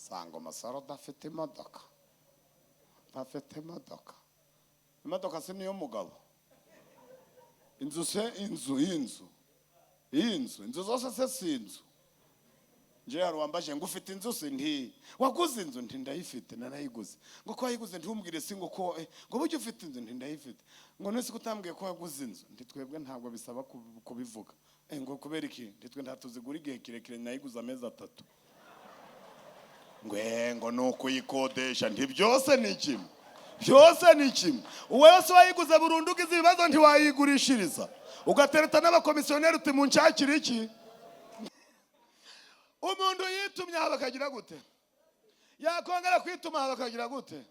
sanga umusore udafite imodoka, ntafite imodoka. Imodoka si niyo mugabo. Inzu se inzu zose se si inzu. Nje yarwambaje ngo ufite inzu se nti waguze inzu nti ndayifite narayiguze. Ngo ko wayiguze ntumbwire si ngo ko ngo bujye ufite inzu nti ndayifite. Ngo nese kutambwiye ko waguze inzu nti twebwe ntabwo bisaba kubivuga. Ngo kubera iki nti twe ntatuzigura igihe kirekire nayiguze amezi 3. Ngo nuko yikodesha nti byose ni kimwe. Byose ni kimwe. Uwese wayiguze burundu ugize ibibazo nti wayigurishiriza. Ugatereta n'abakomisiyoneri uti munshakira iki? Umuntu yitumye bakagira gute? Yakongera kwituma bakagira gute?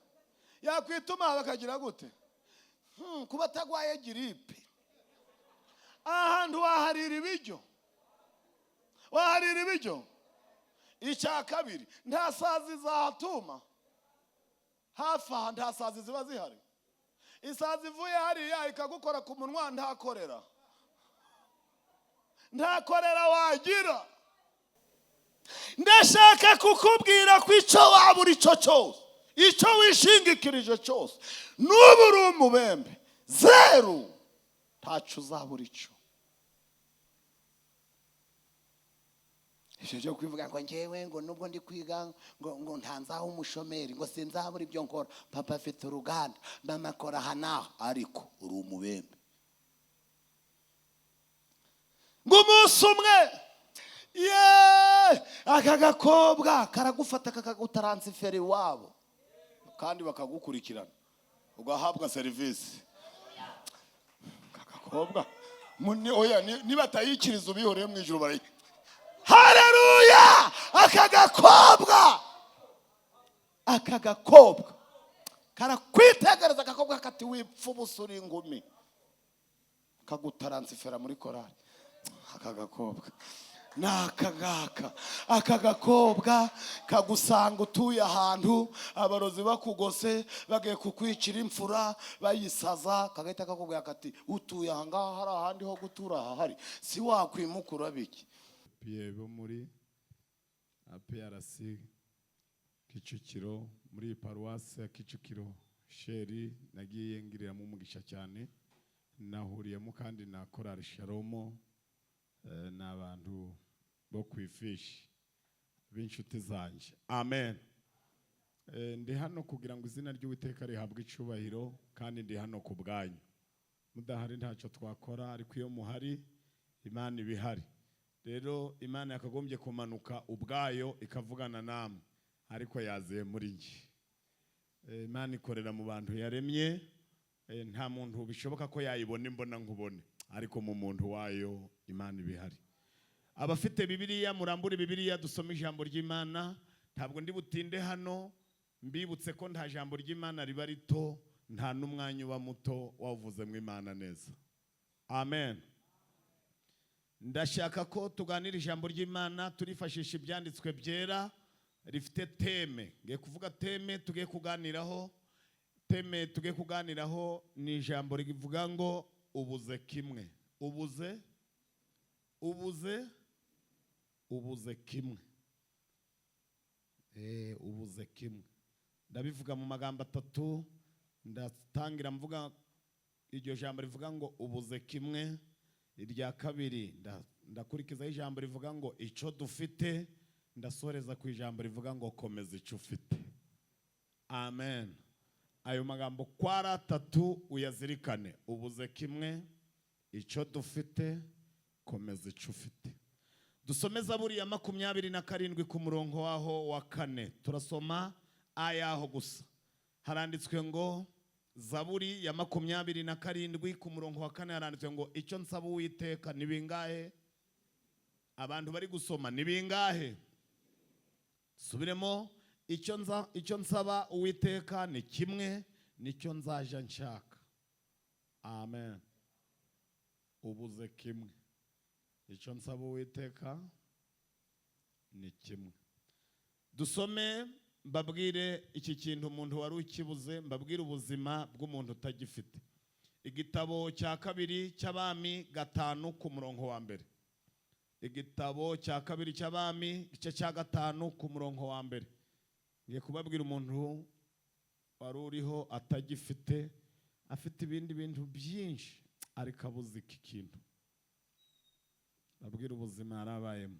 Yakwituma bakagira gute? Kuba tagwaye giripe. Ahantu waharira ibiryo. Waharira ibiryo. Icya kabiri nta sazi zatuma. Hafa nta sazi ziba zihari. Isazi ivuye hariya ikagukora ku munwa ntakorera. Ntakorera wagira. Ndashaka kukubwira ko icyo wabura icyo cyose, icyo wishingikirije cyose, n'ubu uri umubembe, 0 ntacyo uzabura icyo. Icyo cyo kwivuga ngo ngewe ngo nubwo ndi kwiga ngo ntanzaho umushomeri ngo sinzabura ibyo nkora, papa afite uruganda mama akora hanaho, ariko uri umubembe. Ngo umunsi umwe aka gakobwa karagufata kakagutaransifera iwabo kandi bakagukurikirana ugahabwa serivisi. Kakakobwa oya niba atayikiriza ubihoreye mu ijuru barayi. Haleluya! Aka gakobwa karakwitegereza, akakobwa kati wipfa ubusuri ingumi kagutaransifera muri korali. Aka gakobwa nakagaka, aka gakobwa kagusanga utuye ahantu abarozi bakugose bagiye kukwicira imfura bayisaza, kagahita kakubwira kati utuye ahangaha hari ahandi ho gutura ahari, si wakwimukura biki. Bo muri APRC Kicukiro, muri paruwasi ya Kicukiro Sheri, nagiye ngiriramo umugisha cyane, nahuriyemo kandi na korali Sharomo n'abantu bo kwifishi b'inshuti zanje. Amen. Ndi hano kugira ngo izina ry'Uwiteka rihabwe icubahiro, kandi ndi hano ku bwanyu. Mudahari ntacyo twakora, ariko iyo muhari Imana ibihari. Rero Imana yakagombye kumanuka ubwayo ikavugana namwe, ariko yaziye muri nje. Imana ikorera mu bantu yaremye, nta muntu bishoboka ko yayibona imbona nkubone, ariko mu muntu wayo Imana ibihari. Abafite Bibiliya murambure Bibiliya dusome ijambo ry'Imana. Ntabwo ndi butinde hano, mbibutse ko nta jambo ry'Imana riba rito, nta n'umwanya uba muto wavuze mu Imana neza. Amen. Ndashaka ko tuganira ijambo ry'Imana turifashisha ibyanditswe byera, rifite teme. Ngiye kuvuga teme tugiye kuganiraho. Teme tugiye kuganiraho ni ijambo rivuga ngo ubuze kimwe. Ubuze kimwe. Ubuze kimwe. Ndabivuga mu magambo 3. Ndatangira mvuga iryo jambo rivuga ngo ubuze kimwe. Irya kabiri ndakurikizaho ijambo rivuga ngo icyo dufite. Ndasoreza ku ijambo rivuga ngo komeza icyo ufite. Amen. Ayo magambo kwa 3 uyazirikane. Ubuze kimwe, icyo dufite, komeza icyo ufite. Dusome Zaburi ya 27 ku murongo waho wa 4. Turasoma ayaho gusa. Haranditswe ngo Zaburi ya 27 ku murongo wa 4 haranditswe ngo icyo nsaba Uwiteka ni bingahe? Abantu bari gusoma ni bingahe? Subiremo. Icyo nsaba Uwiteka ni kimwe, nicyo nzaja nshaka. Amen. Ubuze kimwe. Icyo nsaba Uwiteka ni kimwe. Dusome mbabwire iki kintu umuntu wari ukibuze, mbabwire ubuzima bw'umuntu utagifite. Igitabo cya 2 cy'Abami 5 ku murongo wa 1. Igitabo cya 2 cy'Abami igice cya 5 ku murongo wa 1. ngiye kubabwira umuntu wari uriho atagifite, afite ibindi bintu byinshi ariko abuze iki kintu. Abwira ubuzima yarabayemo.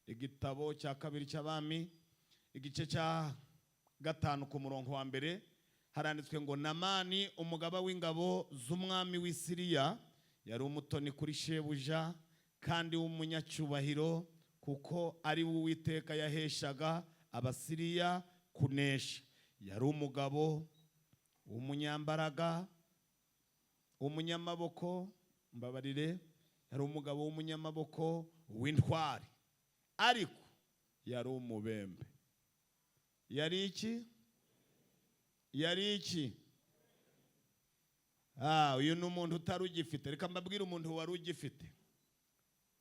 Igitabo cya kabiri cy'Abami igice cya 5 ku murongo wa mbere haranditswe ngo Namani umugaba w'ingabo z'umwami w'i Siriya yari umutoni kuri shebuja kandi w'umunyacyubahiro, kuko ari we Uwiteka yaheshaga Abasiriya kunesha. Yari umugabo w'umunyambaraga, w'umunyamaboko, mbabarire, yari umugabo w'umunyamaboko w'intwari, ariko yari umubembe. Yari iki? Yari iki? Uyu ni umuntu utari ugifite. Reka mbabwire umuntu wari ugifite.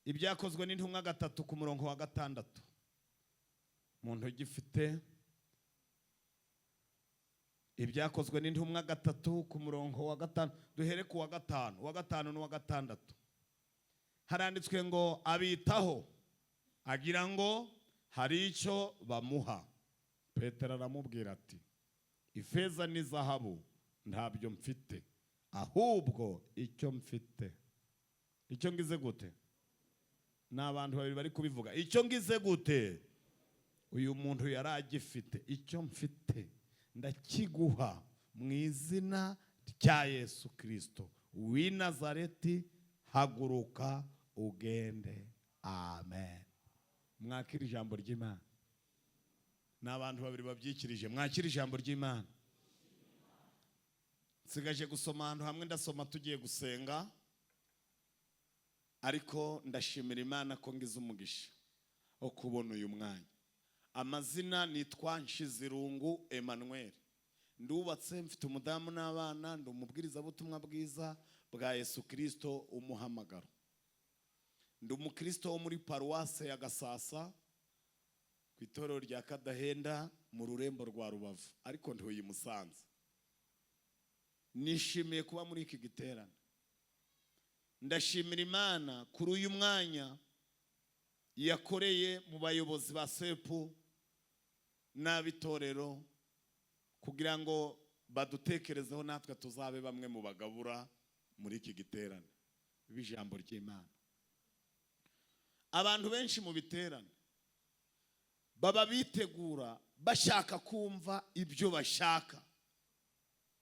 Ibyakozwe n'intumwa 3 ku murongo wa 6. Umuntu ugifite. Ibyakozwe n'intumwa 3 ku murongo wa 5. Duhere ku wa 5. Wa 5 n'uwa 6. Haranditswe ngo abitaho agira ngo hari icyo bamuha. Petero aramubwira ati ifeza n'izahabu ntabyo mfite, ahubwo icyo mfite. Icyo ngize gute? N'abantu babiri bari kubivuga. Icyo ngize gute? Uyu muntu yari agifite. Icyo mfite ndakiguha mu izina rya Yesu Kristo w'i Nazareti, haguruka ugende. Amen. Mwakira ijambo ry'Imana. N'abantu babiri babyikirije. Mwakira ijambo ry'Imana. Nsigaje gusoma ahantu hamwe, ndasoma tugiye gusenga, ariko ndashimira Imana ko ngize umugisha wo kubona uyu mwanya. Amazina nitwa Nshizirungu Emmanuel. Ndubatse, mfite umudamu n'abana, ndi umubwirizabutumwa bwiza bwa Yesu Kristo umuhamagaro. Ndi umukristo wo muri paruwase ya Gasasa ku itorero rya Kadahenda mu rurembo rwa Rubavu, ariko ntuye Musanze. Nishimiye kuba muri iki giterane. Ndashimira Imana kuri uyu mwanya yakoreye mu bayobozi ba sepu n'abitorero kugira ngo badutekerezeho natwe tuzabe bamwe mu bagabura muri iki giterane b'ijambo ry'Imana. Abantu benshi mu biterane baba bitegura bashaka kumva ibyo bashaka,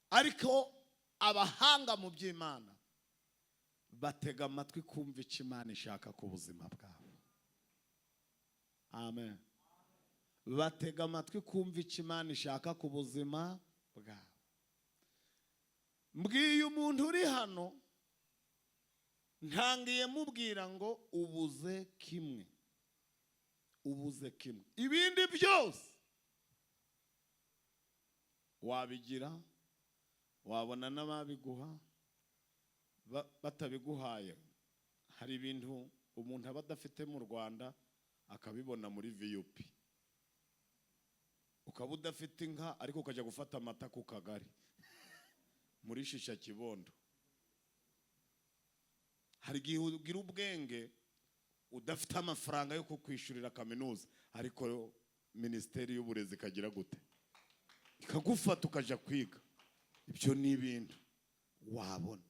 ariko abahanga mu by'Imana batega amatwi kumva icyo Imana ishaka ku buzima bwabo. Amen. Batega amatwi kumva icyo Imana ishaka ku buzima bwabo. Mbwiye umuntu uri hano, ntangiye mubwira ngo ubuze kimwe. Ubuze kimwe. Ibindi byose wabigira, wabona n'ababiguha batabiguhaye. Hari ibintu umuntu aba adafite mu Rwanda akabibona muri VIP. Ukaba udafite inka ariko ukajya gufata amata ku kagari muri Shisha Kibondo. Hari igihe ugira ubwenge udafite amafaranga yo kukwishurira kaminuza, ariko Minisiteri y'Uburezi ikagira gute? Ikagufata ukaja kwiga. Ibyo ni ibintu wabona.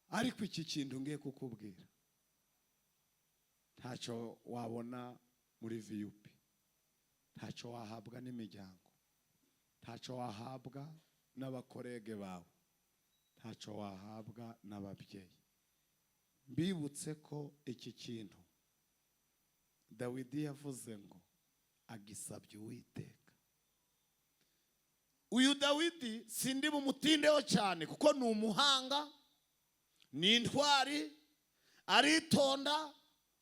Ariko iki kintu ngiye kukubwira ntacyo wabona muri VIP. Ntacyo wahabwa n'imiryango. Ntacyo wahabwa n'abakorege bawe. Ntacyo wahabwa n'ababyeyi. Mbibutse ko iki kintu Dawidi yavuze ngo agisabye Uwiteka. Uyu Dawidi sindi bumutindeho cyane kuko ni umuhanga, ni intwari, aritonda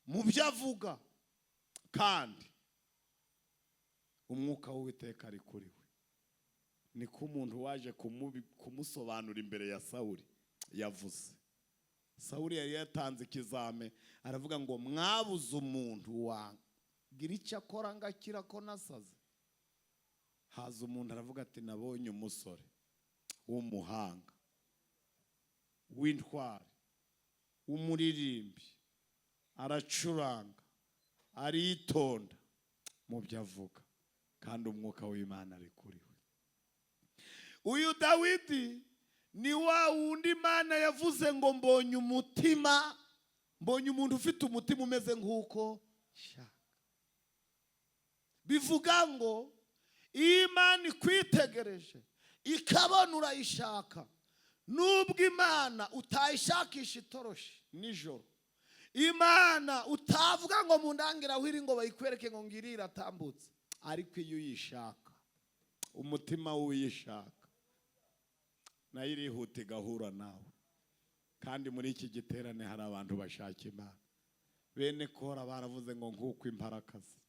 mu byo avuga, kandi umwuka w'Uwiteka ari kuri we. Niko umuntu waje kumusobanura imbere ya Sawuli yavuze. Sawuli yari yatanze ikizame, aravuga ngo mwabuze umuntu wagira icyo akora ngakira ko nasaze. Haza umuntu aravuga ati nabonye umusore w'umuhanga, w'intwari, w'umuririmbi, aracuranga, aritonda mu byo avuga. kandi umwuka w'Imana ari kuri we. Uyu Dawidi ni wa wundi Imana yavuze ngo mbonye umutima, mbonye umuntu ufite umutima umeze nk'uko shaka. Bivuga ngo Imana ikwitegereje ikabona urayishaka, nubwo Imana utayishakisha itoroshi nijoro, Imana utavuga ngo mundangira wiri ngo bayikwereke ngo ngiri iratambutse, ariko iyo uyishaka, umutima w'uyishaka nayo irihuta igahura nawe. Kandi muri iki giterane hari abantu bashaka Imana. Bene Kora baravuze ngo nk'uko imparakazi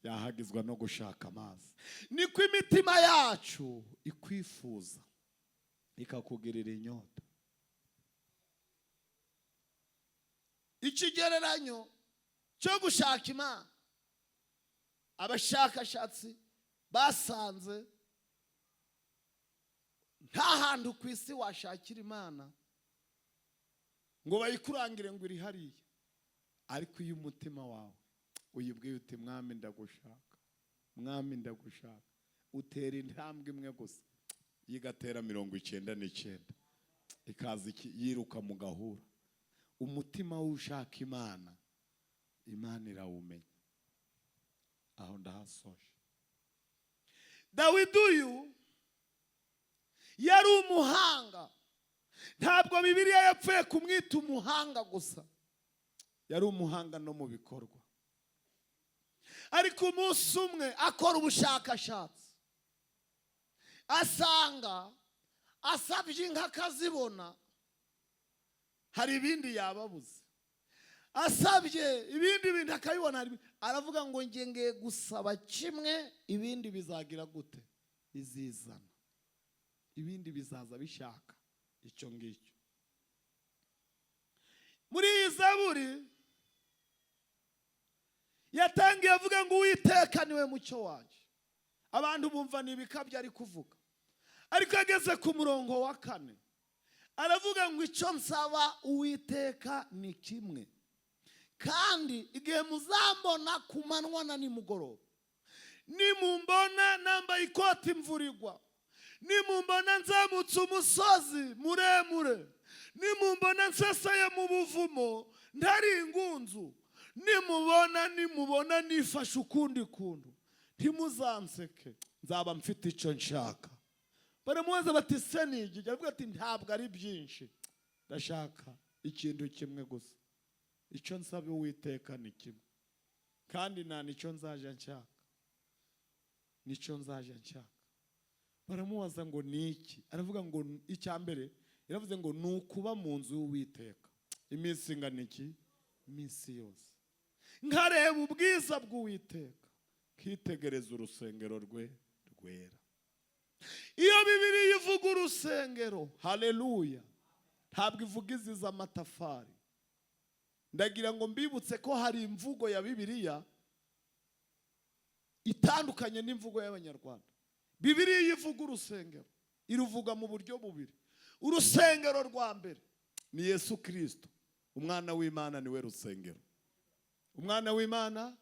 yahagizwa no gushaka amazi, niko imitima yacu ikwifuza ikakugirira inyota. Ikigereranyo cyo gushaka Imana, abashakashatsi basanze nta hantu ku isi washakira Imana ngo bayikurangire ngo iri hariya, ariko iyo umutima wawe uyibwiye uti mwami ndagushaka, mwami ndagushaka, utera intambwe imwe gusa yigatera 99 ikaza yiruka mu gahura. Umutima w'ushaka Imana, Imana irawumenya. Aho ndahasoje. Dawidi uyu yari umuhanga. Ntabwo Bibiliya yapfuye kumwita umuhanga gusa, yari umuhanga no mu bikorwa. Ariko umunsi umwe akora ubushakashatsi, asanga asabye inka akazibona, hari ibindi yababuze. Asabye ibindi bintu akabibona, aravuga ngo ngiye ngiye gusaba kimwe, ibindi bizagira gute? Bizizana. Ibindi bizaza bishaka icyo ngicyo. Muri iyi Zaburi yatangiye avuga ngo Uwiteka niwe mucyo wacu. Abantu bumva ni ibikabyo ari kuvuga, ariko ageze ku murongo wa 4 aravuga ngo icyo nsaba Uwiteka ni kimwe, kandi igihe muzambona ku manywa na nimugoroba, nimumbona nambaye ikoti imvura igwa, nimumbona nzamutse umusozi muremure, nimumbona nseseye mu buvumo ntari ingunzu, nimubona nifashe ukundi kuntu, ntimuzanseke, nzaba mfite icyo nshaka. Baramubaza bati se niki? Aravuga ati ntabwo ari byinshi, ndashaka ikintu kimwe gusa. Icyo nsaba Uwiteka ni kimwe, kandi nta nicyo nzaje nshaka, nicyo nzaje nshaka. Baramubaza ngo niki? Aravuga ngo icya mbere yaravuze ngo nukuba mu nzu y'Uwiteka iminsi ingana iki? Iminsi yose, nkareba ubwiza bw'Uwiteka, kitegereza urusengero rwe rwera. Iyo Bibiliya ivuga urusengero, haleluya, ntabwo ivuga izi z'amatafari. Ndagira ngo mbibutse ko hari imvugo ya Bibiliya itandukanye n'imvugo y'Abanyarwanda. Bibiliya ivuga urusengero, iruvuga mu buryo bubiri. Urusengero rwa mbere ni Yesu Kristo, umwana w'Imana niwe rusengero. Umwana w'Imana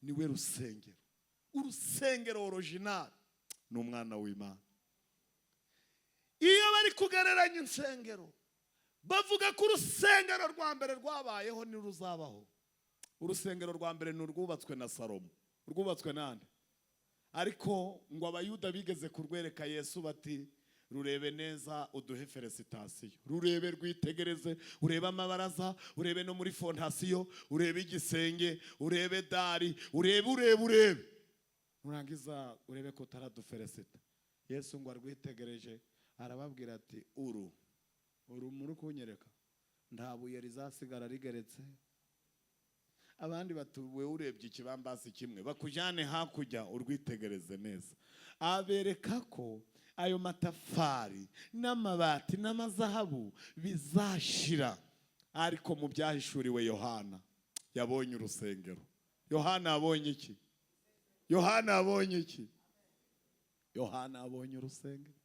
niwe rusengero. Urusengero original ni umwana w'Imana. Iyo bari kugereranya insengero, bavuga ko urusengero rwa mbere rwabayeho ntiruzabaho. Urusengero rwa mbere ni urwubatswe na Salomo. Urwubatswe nande? Ariko ngo abayuda bigeze kurwereka Yesu bati rurebe neza uduhe felicitasiyo, rurebe rwitegereze, urebe amabaraza, urebe no muri fondasiyo, urebe igisenge, urebe dari, urebe nurangiza urebe ko utaradufelicita. Yesu ngo arwitegereje arababwira ati uru muri kunyereka nta buye rizasigara rigeretse. Abandi batuwe urebye ikibambasi kimwe, bakujyane hakujya urwitegereze neza. Abereka ko ayo matafari n'amabati n'amazahabu bizashira, ariko mu byahishuriwe Yohana yabonye urusengero. Yohana abonye iki? Yohana abonye iki? Yohana abonye urusengero.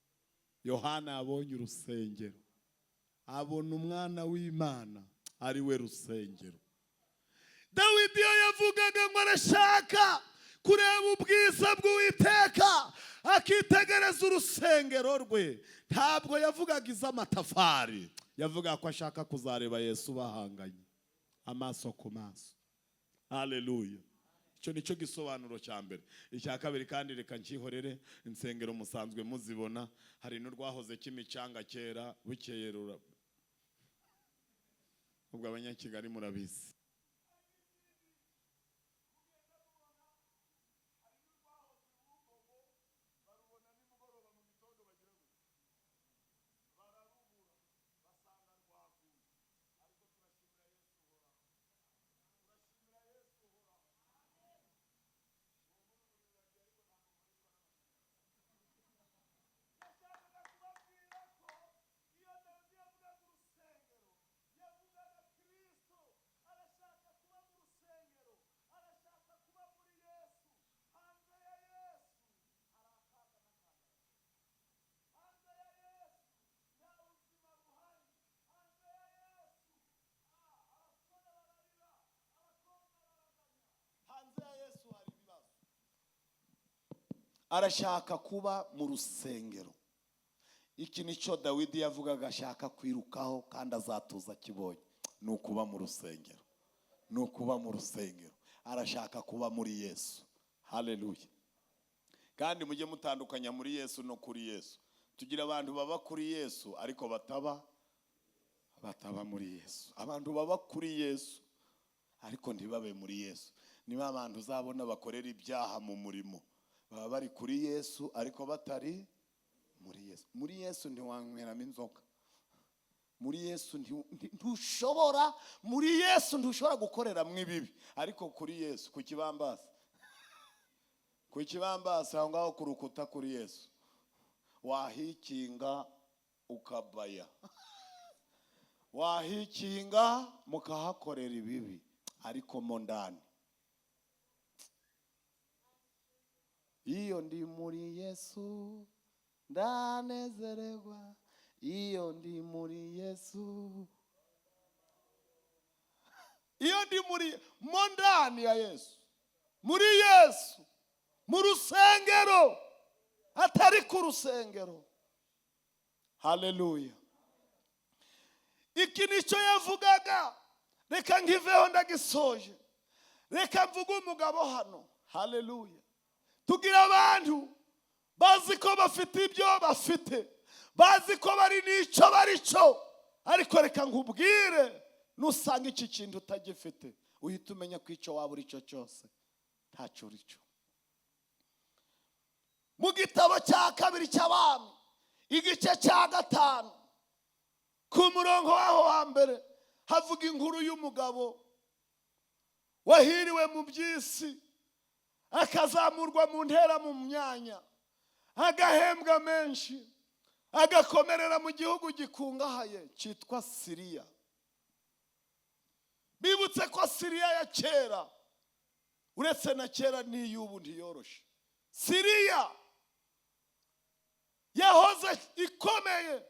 Yohana abonye urusengero, abona umwana w'Imana ari we rusengero. Dawidi yavugaga ngo arashaka kureba ubwiza bw'Uwiteka akitegereza urusengero rwe. Ntabwo yavugaga iz'amatafari, yavuga ko ashaka kuzareba Yesu bahanganye amaso ku maso. Haleluya. Icyo nicyo gisobanuro cya mbere. Icya kabiri kandi reka nkihorere, insengero musanzwe muzibona, hari n'urwahoze kimicanga kera bukeyerura. Ubwo abanyakigali murabizi. Arashaka kuba mu rusengero. Iki nicyo Dawidi yavugaga ashaka kwirukaho kandi azatuza akibonye. Ni ukuba mu rusengero. Ni ukuba mu rusengero. Arashaka kuba muri Yesu. Haleluya. Kandi mujye mutandukanya muri Yesu no kuri Yesu. Tugira abantu baba kuri Yesu ariko bataba muri Yesu. Abantu baba kuri Yesu ariko ntibabe muri Yesu. Niba abantu uzabona bakorera ibyaha mu murimo, baba bari kuri Yesu ariko batari muri Yesu. Muri Yesu ntiwanyweramo inzoga. Muri Yesu ntushobora, muri Yesu ntushobora gukorera mwibibi, ariko kuri Yesu ku kibambasi. Ku kibambasi aho ngaho ku rukuta kuri Yesu wahikinga ukabaya. Wahikinga mukahakorera ibibi ariko mo ndani. Iyo ndi muri Yesu ndanezererwa. Iyo ndi muri Yesu. Iyo ndi muri mo ndani ya Yesu. Muri Yesu. Mu rusengero. Atari ku rusengero. Haleluya. Iki nicyo yavugaga. Reka nkiveho ndagisoje. Reka mvuge umugabo hano. Haleluya. Tugira abantu bazi ko bafite ibyo bafite, bazi ko bari n'icyo bari cyo, ariko reka nkubwire, nusanga iki kintu utagifite uhita umenya ko icyo waba uri cyo cyose ntacyo uri cyo. Mu gitabo cya kabiri cy'Abami igice cya 5 ku murongo waho wa mbere havuga inkuru y'umugabo wahiriwe mu by'isi, akazamurwa mu ntera mu myanya, agahembwa menshi, agakomerera mu gihugu gikungahaye cyitwa Siriya. Bibutse ko Siriya ya kera uretse na kera n'iy'ubu ntiyoroshe. Siriya yahoze ikomeye,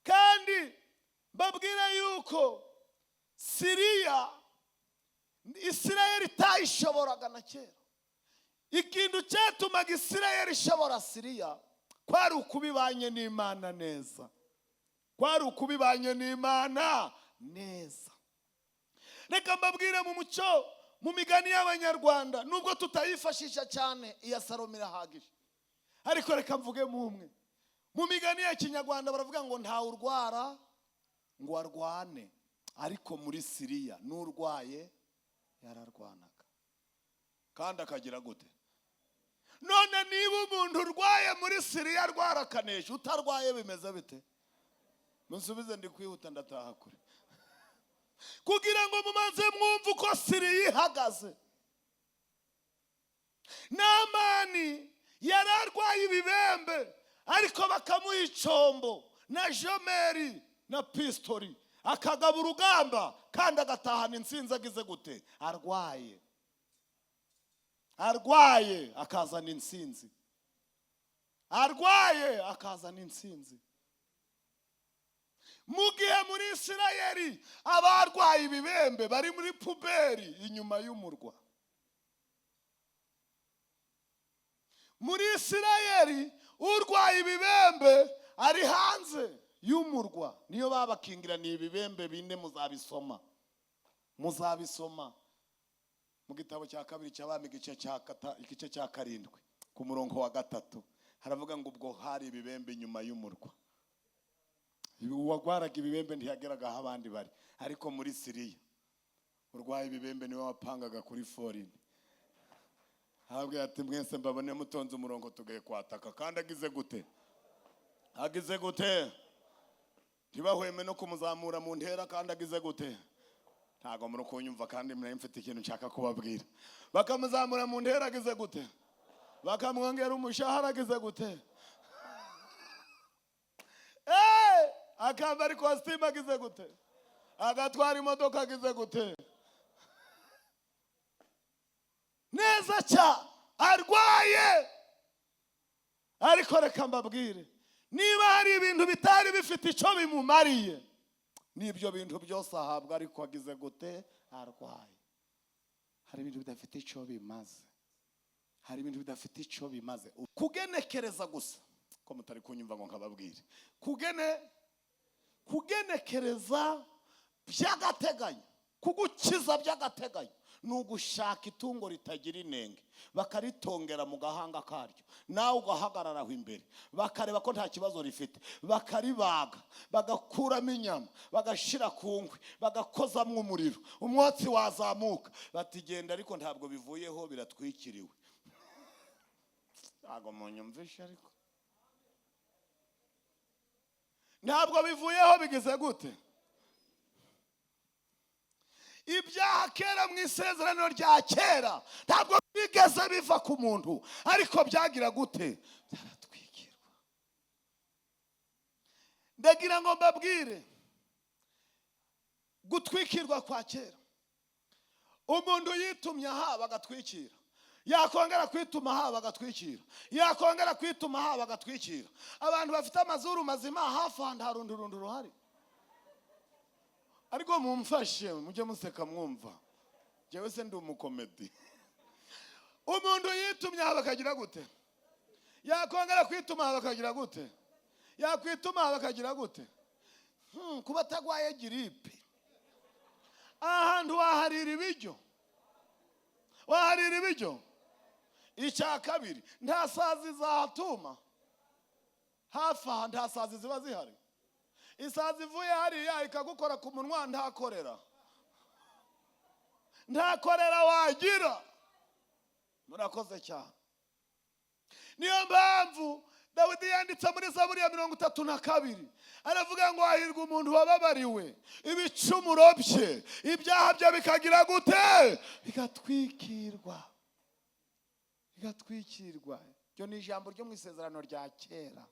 kandi babwira yuko Siriya Isirayeli itayishoboraga na kera. Ikintu cyatumaga Isirayeli ishobora Siriya kwari ukubibanye n'Imana neza. Kwari ukubibanye n'Imana neza. Reka mbabwire mu muco, mu migani y'Abanyarwanda, nubwo tutayifashisha cyane iya Salomo irahagije, ariko reka mvuge mu umwe. Mu migani ya Kinyarwanda baravuga ngo nta urwara ngo arwane, ariko muri Siriya n'urwaye yararwanaga kandi akagira gute. None niba umuntu urwaye muri Siriya rwarakanesha, utarwaye bimeze bite? Musubize ndi kwihuta ndataha kure. Kugira ngo mumanze mwumve uko Siriya ihagaze. Namani yararwaye ibibembe, ariko bakamuha icombo na jomeri na pistori, akagaba urugamba kandi agatahana intsinzi agize gute? Arwaye. Arwaye akazana intsinzi. Arwaye akazana intsinzi. Mu gihe muri Isirayeli abarwaye ibibembe bari muri puberi inyuma y'umurwa. muri Isirayeli urwaye ibibembe ari hanze y'umurwa, niyo babakingiraniye ibibembe bine. Muzabisoma mu gitabo cya kabiri cy'Abami igice cya 7 ku murongo wa 3 haravuga ngo ubwo hari ibibembe nyuma y'umurwa. Uwagwaraga ibibembe ntiyageraga aho abandi bari, ariko muri Siriya urwaye ibibembe niwe wapangaga kuri forini. Habwe ati mwese mbabone mutonze umurongo tugaye kwataka, kandi agize gute ntibahweme no kumuzamura mu ntera, kandi agize gute. Ntago muri kunyumva kandi mwe mfite ikintu nshaka kubabwira. Bakamuzamura mu ntera agize gute, bakamwongera umushahara agize gute, akambara ikositimu agize gute, agatwara imodoka agize gute. Neza cya arwaye. Ariko reka mbabwire, niba hari ibintu bitari bifite icyo bimumariye, n'ibyo bintu byose ahabwa, ariko agize gute, arwaye. Hari ibintu bidafite icyo bimaze, hari ibintu bidafite icyo bimaze. Kugenekereza gusa, ko mutari kunyumva ngo nkababwire, kugenekereza by'agateganyo, kugukiza by'agateganyo, ni ugushaka itungo ritagira inenge, bakaritongera mu gahanga karyo, nawe ugahagararaho imbere, bakareba ko nta kibazo rifite, bakaribaga, bagakuramo inyama, bagashira ku nkwi, bagakozamo umuriro, umwotsi wazamuka, batigenda ariko ntabwo bivuyeho, biratwikiriwe. Ntabwo munyumvisha, ariko ntabwo bivuyeho, bigize gute. Ibyaha kera mu isezerano rya kera ntabwo bigeze biva ku muntu, ariko byagira gute, byaratwikirwa. Ndagira ngo mbabwire, gutwikirwa kwa kera, umuntu yitumye aha bagatwikira, yakongera kwituma aha bagatwikira, yakongera kwituma aha bagatwikira. Abantu bafite amazuru mazima hafi aha nta rundu ruhari. Ariko mumfashe mujye museka mwumva, jewe se ndi umukomedi. Umuntu yitumye aha bakagira gute, yakongera kwituma aha bakagira gute, yakwituma aha bakagira gute. Kuba atagwaye giripe, ahantu waharira ibiryo, icya kabiri nta sazi zahatuma, hafi aha nta sazi ziba zihari. Isazi ivuye hariya ikagukora ku munwa, ntakorera wagira. Murakoze cyane. Niyo mpamvu Dawidi yanditse muri Zaburi ya 32 aravuga ngo hahirwa umuntu wababariwe ibicumuro bye, ibyaha bye bikagira gute, bigatwikirwa. Ryo ni ijambo ryo mu isezerano rya kera.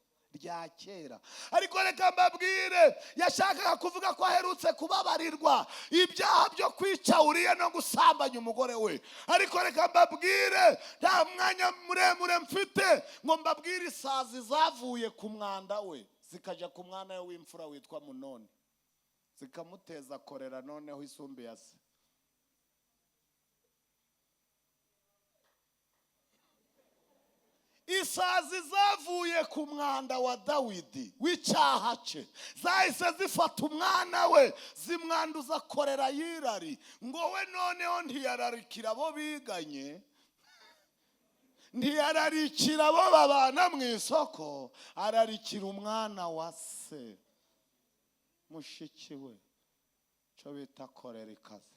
Ariko reka mbabwire, yashakaga kuvuga ko aherutse kubabarirwa ibyaha byo kwica Uriya no gusambanya umugore we. Ariko reka mbabwire, nta mwanya muremure mfite ngo mbabwire isazi zavuye ku mwanda we zikaja ku mwana we w'imfura witwa Munoni, zikamuteza korera, noneho isumbi ya se. Isazi zavuye ku mwanda wa Dawidi w'icyaha cye, zahise zifata umwana we zimwanduza korera y'irari, ngo we noneho ntiyararikira abo biganye, ntiyararikira abo babana mu isoko, ararikira umwana wa se, mushiki we, cyo bita korera ikaze.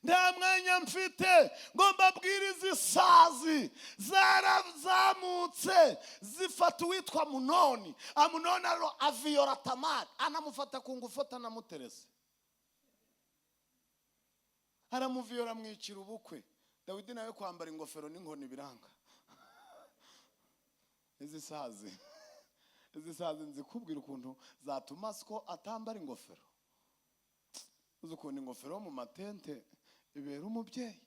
Nta mwanya mfite ngo mbabwire izi sazi zarazamutse zifata uwitwa Munoni. Amunoni aviyora Tamari, anamufata ku ngufu, anamuterese, aramuviyora, mwicira ubukwe. Dawidi nawe kwambara ingofero n'inkoni biranga. Izi sazi nzikubwira ukuntu zatuma siko atambara ingofero. Uzi ukuntu ingofero mu matente ibera umubyeyi.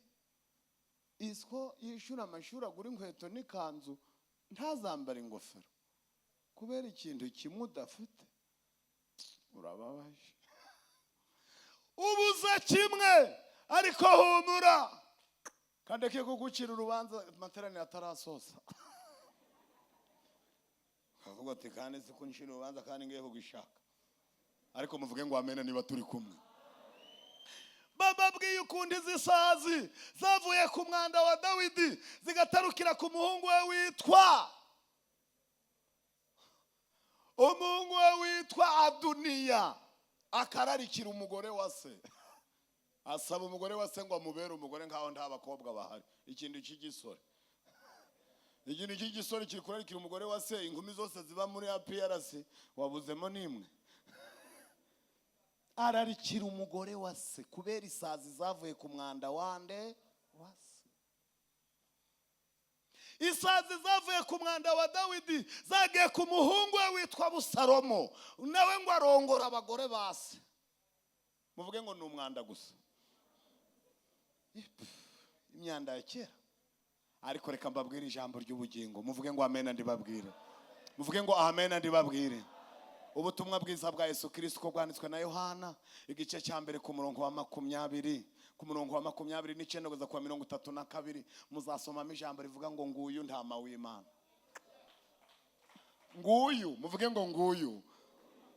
Isiko yishura amashuri, agura inkweto n'ikanzu, ntazambara ingofero kubera ikintu kimwe udafite. Urababaje. Ubuze kimwe ariko humura, kandeke kugucira urubanza materaniro atarasoza. Kavuga ati kandi se kunshira urubanza kandi ngiye kugishaka. Ariko muvuge ngo amena niba turi kumwe. Bababwiye ukundi zisazi zavuye ku mwanda wa Dawidi zigatarukira ku muhungu we witwa umuhungu we witwa Aduniya, akararikira umugore wa se. Asaba umugore wa se ngo amubere umugore nkaho nta bakobwa bahari. Ikindi cy'igisore. Ikindi cy'igisore kiri kurarikira umugore wa se, inkumi zose ziba muri APRC wabuzemo nimwe. Ararikira umugore wa se kubera isazi zavuye ku mwanda wande wa se. Isazi zavuye ku mwanda wa Dawidi zagiye ku muhungu we witwa Busalomo, nawe ngo arongora abagore base. Muvuge ngo ni umwanda gusa. Imyanda ya kera. Ariko reka mbabwire ijambo ry'ubugingo. Muvuge ngo amen ndibabwire. Muvuge ngo amen ndibabwire. Ubutumwa bwiza bwa Yesu Kristo ko bwanditswe na Yohana igice cya mbere ku murongo wa 20, ku murongo wa 29 kugeza ku 32 muzasomamo ijambo rivuga ngo nguyu ntama w'Imana. Nguyu, muvuge ngo nguyu.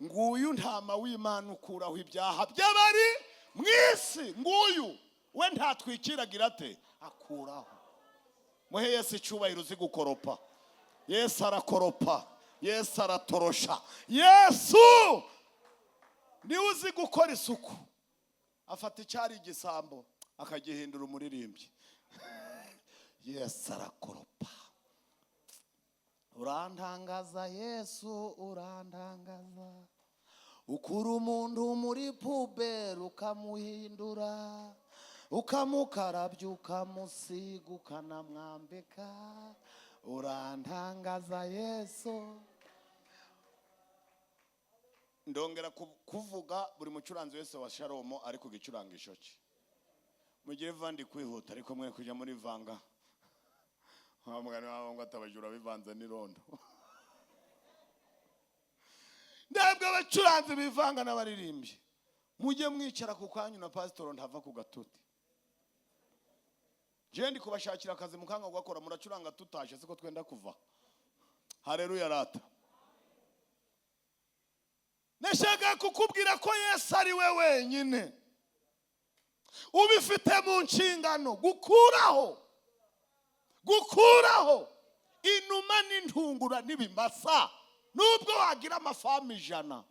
Nguyu ntama w'Imana ukuraho ibyaha by'abari mwisi. Nguyu we ntatwikiragira ate akuraho. Muhe Yesu icyubahiro uzi gukoropa. Yesu arakoropa. Yesu aratorosha. Yesu ni uzi gukora isuku. Afata icyari igisambo akagihindura umuririmbyi. Yesu arakoropa. Urantangaza Yesu, urantangaza. Ukura umuntu muri puberi ukamuhindura, ukamukarabya ukamusiga ukanamwambika. Urantangaza Yesu. Ndongera kuvuga buri mucuranzi wese wa Sharomo ari ku gicurangisho cye. Mugire vandi kwihuta ariko mwe kujya muri vanga. Hamugani wabo ngo atabajura bivanze n'irondo. Ndabwo abacuranzi bivanga n'abaririmbyi. Mujye mwicara ku kanyu na pastor ntava ku gatuti. Je ndi kubashakira akazi mukanga gukora muracuranga tutashe siko twenda kuva. Haleluya rata. Nashaka kukubwira ko Yesu ari we wenyine ubifite mu nshingano gukuraho inuma n'intungura n'ibimasa. Nubwo wagira amafamu 100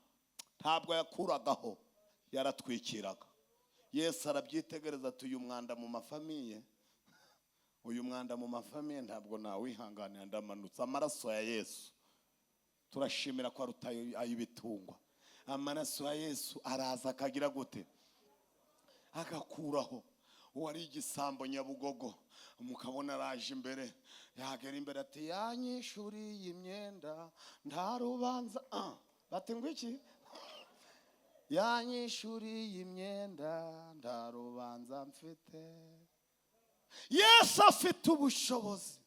ntabwo yakuragaho, yaratwikiraga. Yesu arabyitegereza tuyu mwanda mu mafamiye. Uyu mwanda mu mafamiye ntabwo nawihanganira ndamanutse. Amaraso ya Yesu turashimira ko arutayo ayibitungwa. Amaraso ya Yesu araza akagira gute agakuraho uwari igisambo Nyabugogo. Mukabona araje imbere, yagera imbere ati yanyishuriye imyenda nta rubanza. Bati ngo iki? Yanyishuriye imyenda nta rubanza mfite. Yesu afite ubushobozi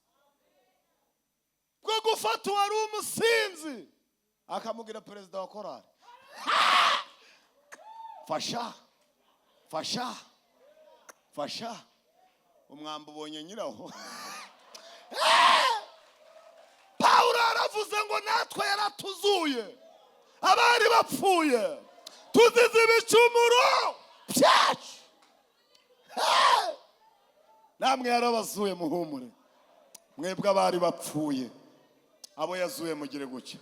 bwo gufata uwari umusinzi akamugira perezida wa korali. Fasha umwambo ubonye nyiraho. Pawulo aravuze ngo natwe yaratuzuye abari bapfuye tuzize ibicumuro byacu. Namwe yarabazuye muhumure. Mwebwe abari bapfuye abo yazuye mugire gucya.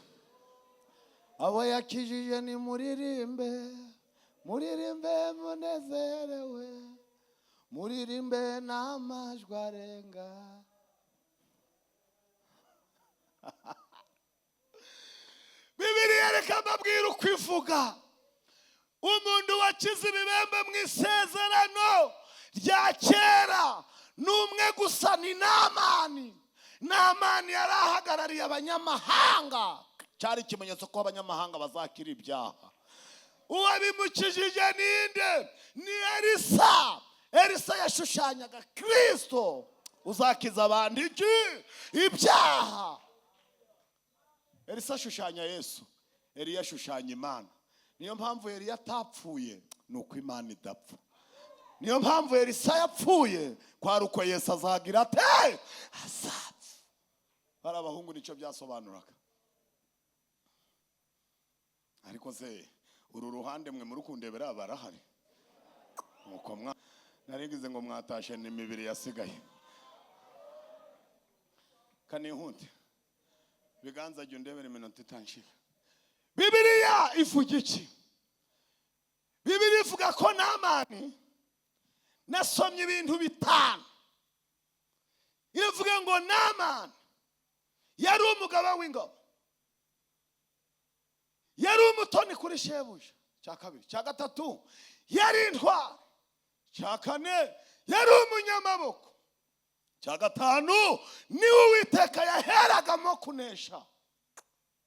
Abo yakijije ni muririmbe munezerewe, muririmbe n'amajwi arenga. Bibiliya reka mbabwira uko ivuga. Umuntu wakize ibibembe mu isezerano rya kera n'umwe gusa ni Namani. Namani yari ahagarariye abanyamahanga. Cyari ikimenyetso ko abanyamahanga bazakira ibyaha. Uwabimukijije ninde? Ni Elisa. Elisa yashushanyaga Kristo uzakiza abandi ibyaha. Elisa ashushanya Yesu, Eliya ashushanya Imana. Niyo mpamvu Eliya atapfuye nuko Imana idapfa. niyo mpamvu Elisa yapfuye kwari uko Yesu azagira ate azapfa. Bari abahungu nicyo byasobanuraga. Ariko se uru ruhande mwe muri kundebera barahari nuko narigize ngo mwatashe n'imibiri yasigaye. Kanihunte biganza jye ndebera iminota itanshira. Bibiliya ivuga iki? Bibiliya ivuga ko Namani nasomye ibintu bitanu. Ivuga ngo Namani yari umugaba w'ingabo, yari umutoni kuri shebuja, cya kabiri. Cya gatatu yari intwari. Cya kane yari umunyamaboko. Cya gatanu niwe Uwiteka yaheragamo kunesha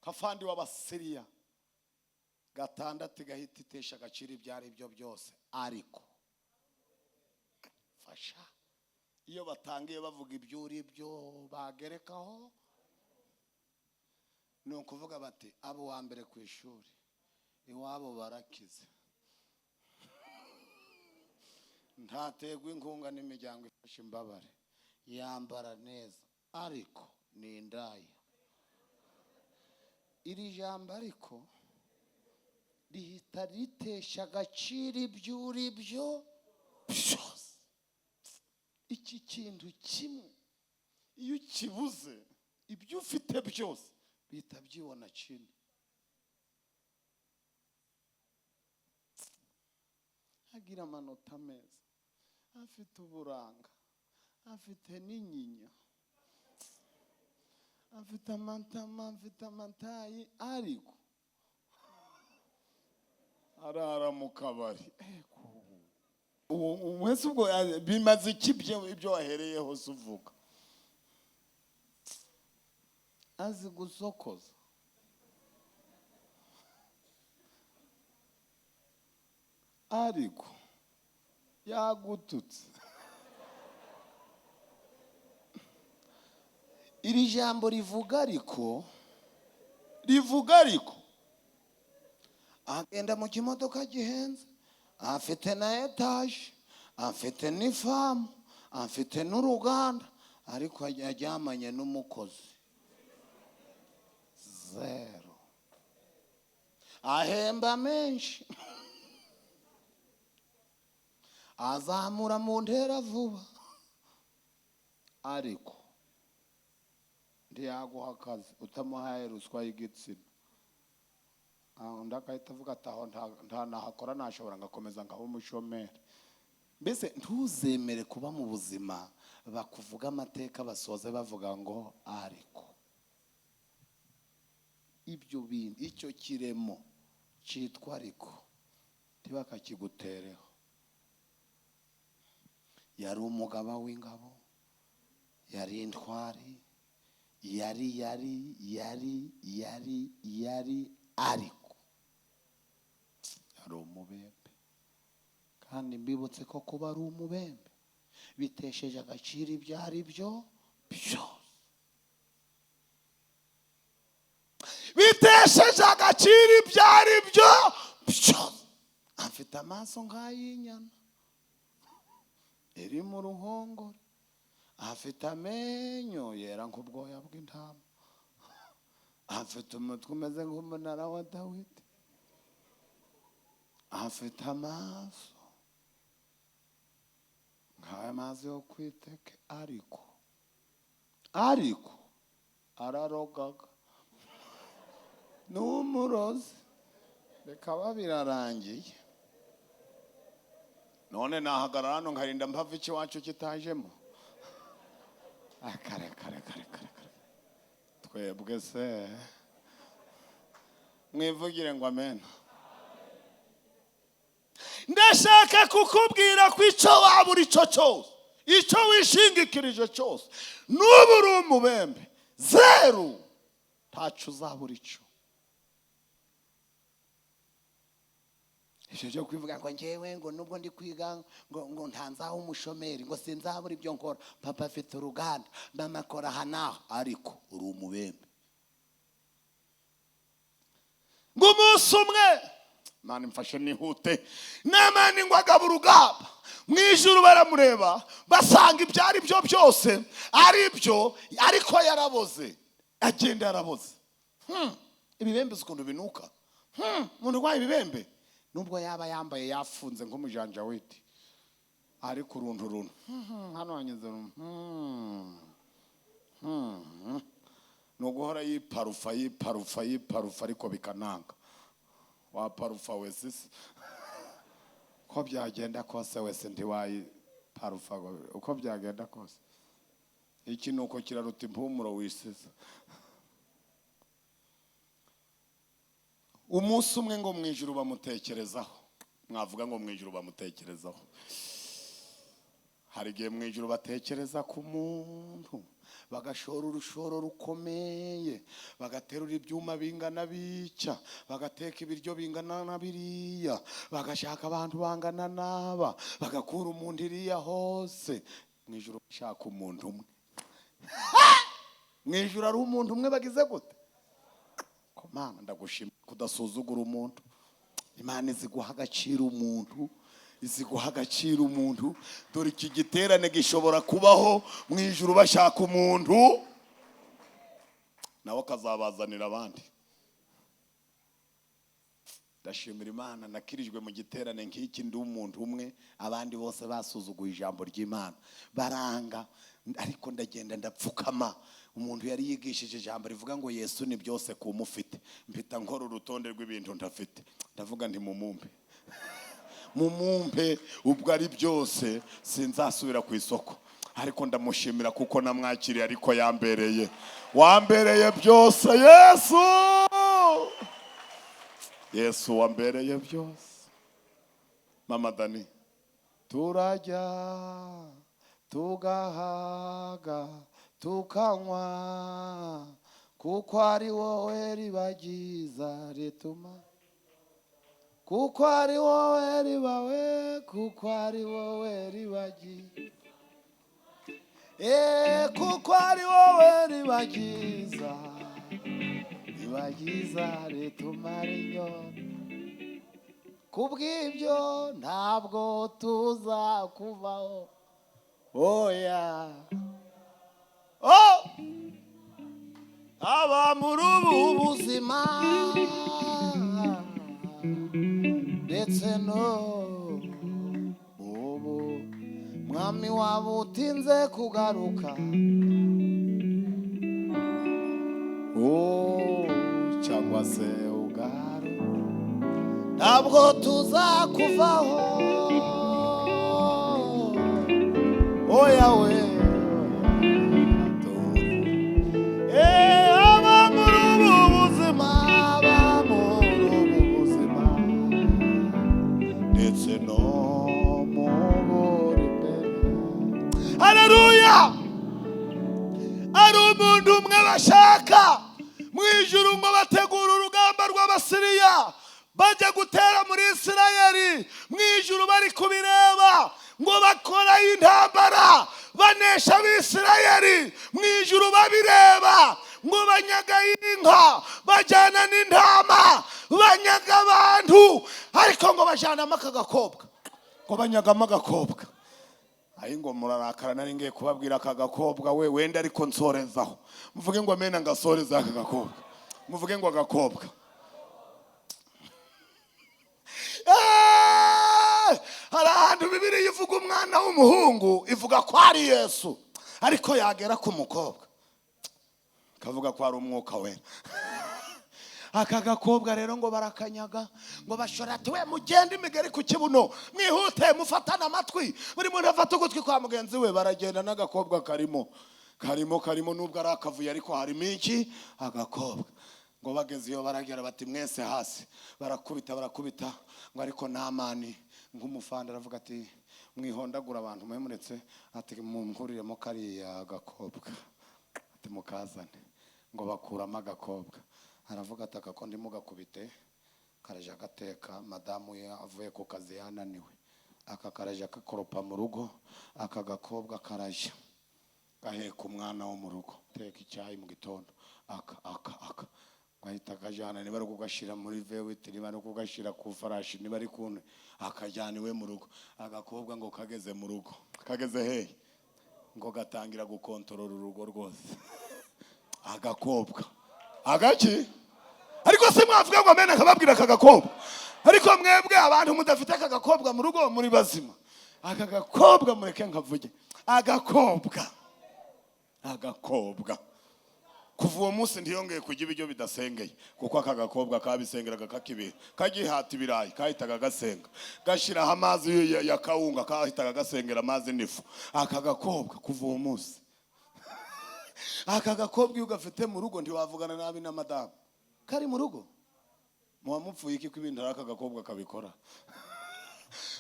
kafandi w'Abasiriya. Gatandatu igahita itesha agaciro ibyo ari byo byose. Ariko fasha iyo batangiye bavuga ibyuri byo bagerekaho, ni ukuvuga bati abo wa mbere ku ishuri iwabo barakize, ntategwa inkunga n'imiryango ifasha imbabare, yambara neza ariko ni indaya. Iri jambo ariko rihita ritesha agaciro ibyuri byo byose. Iki kintu kimwe iyo kibuze ibyo ufite byose bihita byibona chini. Agira amanota meza, afite uburanga, afite n'inyinya, afite amantama, afite amantayi, ariko arara mu kabari. Wese ubwo bimaze iki ibyo wahereyeho se uvuga? Azi gusokoza, ariko yagututse. Iri jambo rivuga ariko agenda mu kimodoka gihenze, afite na etaje, afite n'ifamu, afite n'uruganda, ariko yajyamanye n'umukozi zero, ahemba menshi, azamura mu ntera vuba, ariko ntiyaguha akazi utamuhaye ruswa y'igitsina. Undi agahita avuga ati aho ntanahakora nashobora ngakomeza ngaba umushomeri. Mbese ntuzemere kuba mu buzima bakuvuga amateka basoze bavuga ngo ariko. Ibyo bintu icyo kiremo cyitwa ariko ntibakakigutereho. Yari umugaba w'ingabo, yari intwari, yari ariko yari umubembe. Kandi mbibutse ko kuba ari umubembe bitesheje agaciro ibyo ari byo byose. Bitesheje agaciro ibyo ari byo byose. Afite amaso nk'ay'inyana iri mu ruhongore, afite amenyo yera nk'ubwoya bw'intama, afite umutwe umeze nk'umunara wa Dawidi, afite amaso nk'amazi yo kwiteke, ariko ararogaga n'umurozi, bikaba birarangiye. None nahagarara hano nkarinda mpava ikiwacu kitajemo. Kare twebwe se mwivugire ngo amen. Ndashaka kukubwira ko icyo waba uri cyo cyose, icyo wishingikirije cyose, n'ubu uri umubembe zero, ntacyo uzaba uri cyo. Icyo cyo kwivuga ngo njyewe ngo nubwo ndi kwiga ngo ntanzaho umushomeri, ngo sinzabura ibyo nkora, papa afite uruganda, mama akora hanaho, ariko uri umubembe. Ngo umunsi umwe Imana imfashe nihute. Namani ngo agaba urugamba mu ijuru, baramureba basanga ibyo ari byo byose ari byo, ariko yaraboze, agenda yaraboze. Ibibembe ukuntu binuka. Umuntu urwaye ibibembe nubwo yaba yambaye yafunze nko mujanja witi, ariko uruntu hano hanyuze nuguhora yiparufa ariko bikananga. Waparufa wese ko byagenda kose, wese ntiwayiparufa uko byagenda kose. Iki nuko kiraruta impumuro wisize. Umunsi umwe ngo mu ijuru bamutekerezaho. Mwavuga ngo mu ijuru bamutekerezaho. Hari igihe mu ijuru batekereza ku muntu, bagashora urushoro rukomeye, bagaterura ibyuma bingana bica, bagateka ibiryo bingana na biriya, bagashaka abantu bangana naba, bagakura umuntu iriya hose. Mu ijuru bashaka umuntu umwe. Mu ijuru ari umuntu umwe bagize gute? Komana ndagushima kudasuzugura umuntu. Imana izi guha agaciro umuntu, izi guha agaciro umuntu. Dore iki giterane gishobora kubaho mu ijuru bashaka umuntu, nawe akazabazanira abandi. Ndashimira Imana nakirijwe mu giterane nk'iki ndi umuntu umwe, abandi bose basuzuguye ijambo ry'Imana baranga, ariko ndagenda ndapfukama. Umuntu yari yigishije ijambo rivuga ngo Yesu ni byose kumufite, mpita nkora urutonde rw'ibintu ndafite, ndavuga nti mumumpe ubwo ari byose, sinzasubira ku isoko. Ariko ndamushimira kuko namwakiriye, ariko wambereye byose. Yesu wambereye byose. Mama Dani, turajya tugahaga tukanywa, kuko ari wowe ribagiza rituma, kuko ari wowe ribawe, kuko ari wowe ribagiza, kuko ari wowe ribagiza ritumara inyota. Kubw'ibyo ntabwo tuzakuvaho. Oya, aba muri ubu buzima ndetse no ubu mwami waba utinze kugaruka, cyangwa se ugaruka, ntabwo tuzakuvaho. Oya we, aba muri ubu buzima, ndetse no mu buri mbere. Haleluya! Ari umuntu umwe bashaka mu ijuru ngo bategura urugamba rw'Abasiriya bajya gutera muri Isirayeli. Mu ijuru bari kubireba ngo bakora intambara banesha Abisirayeli. Mu ijuru babireba ngo banyaga inka, bajyana n'intama, banyaga abantu, ariko ngo bajyanamo aka gakobwa, ngo banyagamo agakobwa. Ayi ngo murarakara, nari ngiye kubabwira aka gakobwa we wenda, ariko nsorezaho. Muvuge ngo amena ngasoreza aka gakobwa. Muvuge ngo agakobwa. Hari ahantu Bibiliya ivuga umwana w'umuhungu, ivuga ko ari Yesu, ariko yagera ku mukobwa kavuga ko ari umwuka wera. Aka gakobwa rero ngo barakanyaga, ngo bashora ati we mugende imigeri ku kibuno, mwihute mufatana amatwi, buri muntu afata ugutwi kwa mugenzi we. Baragenda n'agakobwa karimo nubwo ari akavuye, ariko harimo iki? Agakobwa. Ngo bageze iyo baragera bati mwese hasi, barakubita ngo ariko Namani nk'umufanda aravuga ati mwihondagura abantu mwemuretse, ati mumkuriremo kariya agakobwa, ati mukazane. Ngo bakuramo agakobwa, aravuga ati aka ko ndimo gakubite, karaja gateka, madamu ye avuye ku kazi yananiwe, aka karaja kakoropa mu rugo, aka gakobwa karaja gaheka umwana wo mu rugo, teka icyayi mu gitondo, aka Gahita akajyana, niba ari kugashira muri vewiti, niba ari kugashira ku farashi, niba ari kuntu akajyana iwe mu rugo. Agakobwa ngo kageze mu rugo, kageze hehe ngo gatangira gukontorora urugo rwose. Agakobwa agaki, ariko se mwavuga ngo amena akababwira akagakobwa, ariko mwebwe abantu mudafite akagakobwa mu rugo muri bazima. Akagakobwa mureke nkavuge, agakobwa kuva uwo munsi ntiyongeye kujya ibiryo bidasengeye, kuko akagakobwa kabisengeraga kakibira, kagihata ibirayi kahitaga gasenga, gashiraho amazi ya kawunga kahitaga gasengera amazi n'ifu. Akagakobwa kuva uwo munsi, akagakobwa iyo gafite mu rugo ntiwavugana nabi na madamu, kari mu rugo muba mupfuye iki ko ibintu ari akagakobwa kabikora.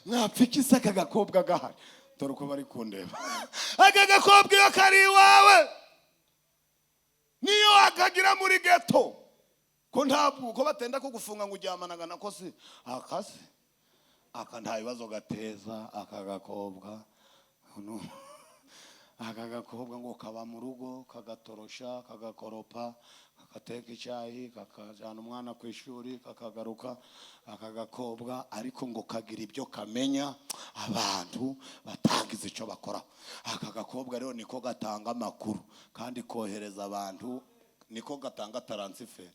Mwapfika isa akagakobwa gahari, dore uko bari kundeba. Akagakobwa iyo kari iwawe niyo akagira muri geto, ko ntabwo ko batenda kugufunga ngo ujyamanaga nako si akase, aka nta bibazo gateza. Akagakobwa akagakobwa ngo kaba mu rugo, kagatorosha, kagakoropa, kagateka icyayi, kakajyana umwana ku ishuri, kakagaruka. Akagakobwa ariko ngo kagira ibyo kamenya abantu batangiza icyo bakora. Akagakobwa rero niko gatanga amakuru kandi kohereza abantu, niko gatanga taransiferi.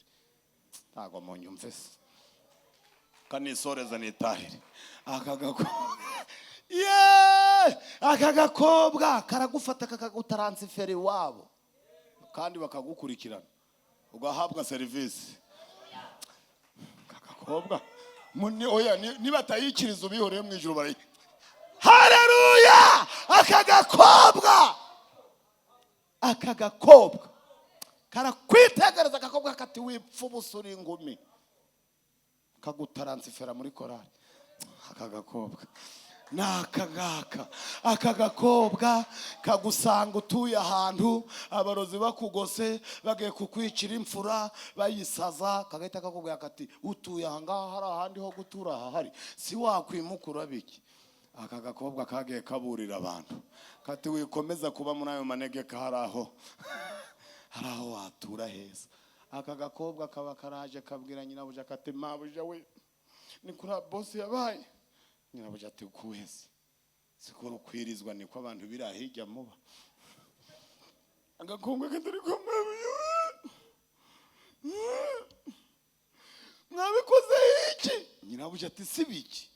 Ntago munyumve se, kanisoreza nitahire. Akagakobwa akagakobwa karagufata kakagutaransiferi wabo kandi bakagukurikirana ugahabwa serivisi. Akagakobwa oya niba atayikiriza ubihoreye mu ijuru bari haleluya. Akagakobwa karakwitegereza, akagakobwa kati wipfubusa uri ingumi, kagutaransifera muri korali. Akagakobwa nakagaka, akagakobwa kagusanga utuye ahantu abarozi bakugose bagiye kukwicira imfura bayisaza, kagahita kakubwira kati utuye ahangaha, hari ahandi ho gutura hahari, si wakwimukura biki. Akagakobwa kagiye kaburira abantu kati wikomeza kuba muri ayo manegeka, hari aho watura heza. Akagakobwa kaba karaje kabwira nyirabuja kati mabuja we ni kuri bosi yabaye. Nyirabuja ati kuhese sikora ukwirizwa, niko abantu birahijya muba. Agakobwa katari ko mabuja mwabikoze iki? Nyirabuja ati sibiki.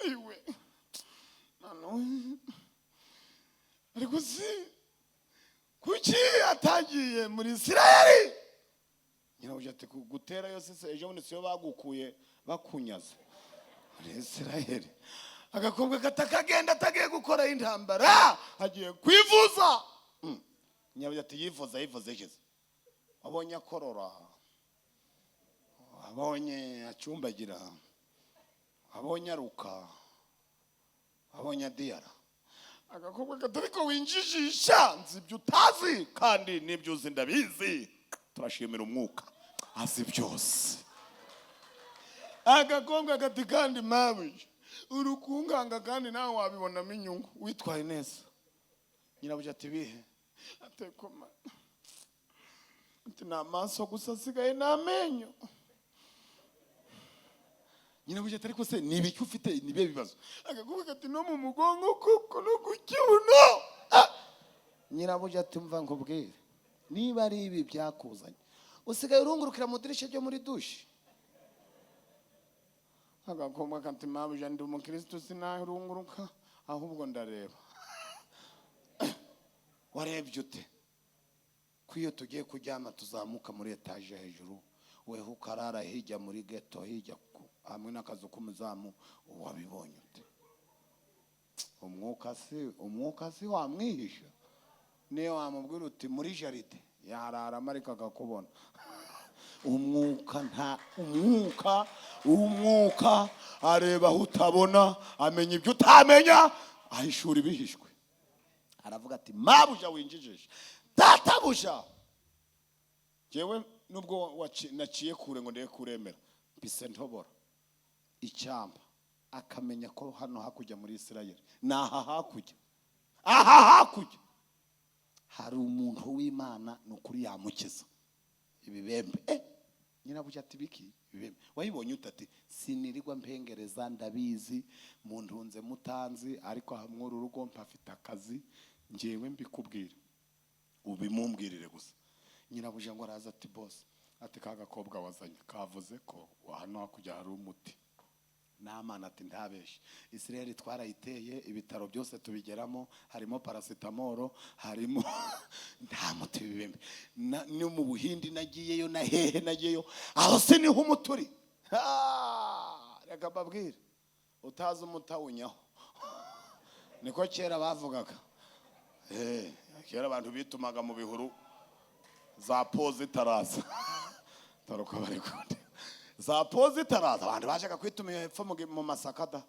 Ayiwe nano ariko si kuki atagiye muri Isirayeli? Nyirabuja ati kugutera yose se ejo bundi siyo bagukuye bakunyaza muri Isirayeli. Agakobwa katakagenda atagiye gukora intambara, agiye kwivuza. Nyirabuja ati yivuza igeze, abonye akorora, abonye acumbagira, abonye aruka, abonye adiyara. Agakobwa katari ko winjijisha, nzi ibyo utazi kandi n'ibyo uzi ndabizi, turashimira umwuka azi byose. Agakobwa kati kandi mabuja urukunganga kandi nawe wabibonamo inyungu, witwaye neza. Nyirabuja ati bihe? Atekoma ati n'amaso gusa asigaye n'amenyo. Nyirabuja ati ariko se nibiki ufite, nibe bibazo? Agakobwa kati no mu mugongo kuko no kukibuno. Nyirabuja ati mva nkubwire, niba ari ibi byakuzanye usigaye urungurukira mu dirisha ryo muri dushe. Agakobwa kati mabuja ndi umukristo sinarunguruka ahubwo ndareba. Warebye ute? Kwiyo tugiye kuryama tuzamuka muri etaje hejuru, weho ukarara hijya muri geto, hijya hamwe n'akazu k'umuzamu, wabibonye ute? Umwuka si wamwihisha. Niyo wamubwira uti muri jaride yarara marika akakubona. Umwuka areba aho utabona, amenya ibyo utamenya, ahishura ibihishwe. Aravuga ati mabuja winjijije, databuja jewe nubwo naciye kure ngo ndeke kuremera, mbise ntobora icyamba. Akamenya ko hano hakujya muri Isirayeli naha hakujya, hakujya hari umuntu w'Imana n'ukuri yamukiza ibibembe. nyirabuja ati biki ibibembe wayibonye utati sinirirwa mpengereza ndabizi muntunze mutanzi ariko hamwe urugo mpafite akazi ngewe mbikubwira ubimumbwirire gusa. Nyirabuja ngo araza ati boss ati kagakobwa wazanye kavuze ko hano hakujya hari umuti n'amana ati ndabeshe Israel twarayiteye ibitaro byose tubigeramo harimo paracetamol harimo nta muti bibembe no mu Buhindi nagiyeyo na hehe nagiyeyo aho se niho umuturi reka babwire utazi umutawunyaho niko kera bavugaga kera abantu bitumaga mu bihuru za pose taraza taruko bari kunde za pose taraza abantu bashaka kwituma hepfo mu masakada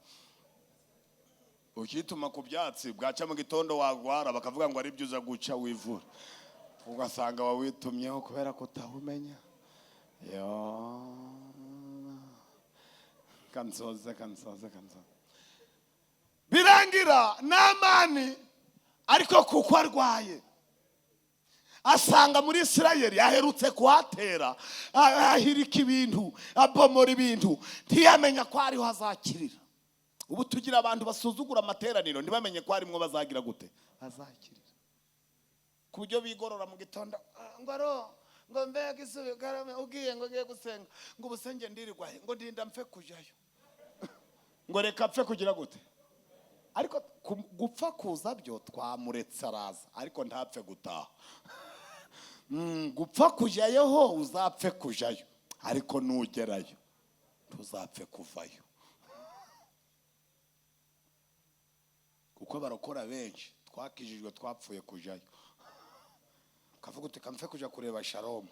ukituma ku byatsi bwaca mu gitondo wagwara bakavuga ngo ari byo uza guca wivura ugasanga wawitumyeho kubera ko utahumenya yo kansoza birangira n'amani ariko kuko arwaye asanga muri Israel yaherutse kuhatera ahirika ibintu abomora ibintu ntiyamenya ko ariho azakirira. Ubu tugira abantu basuzugura amateraniro ntibamenye ko arimwo bazagira gute azakirira ku buryo bigorora mu gitondo ngo mbega isubi garame ugiye ngo ngiye gusenga ngo ubusenge ndirirwa ngo ndinda mpfe kujayo ngo reka mpfe kugira gute ariko gupfa kuza byo twamuretse araza ariko ntapfe gutaha. Gupfa kujayo ho uzapfe kujayo ariko nugerayo tuzapfe kuvayo kuko barokora benshi twakijijwe twapfuye kujayo kavuga uti kamfe kuja kureba Shalom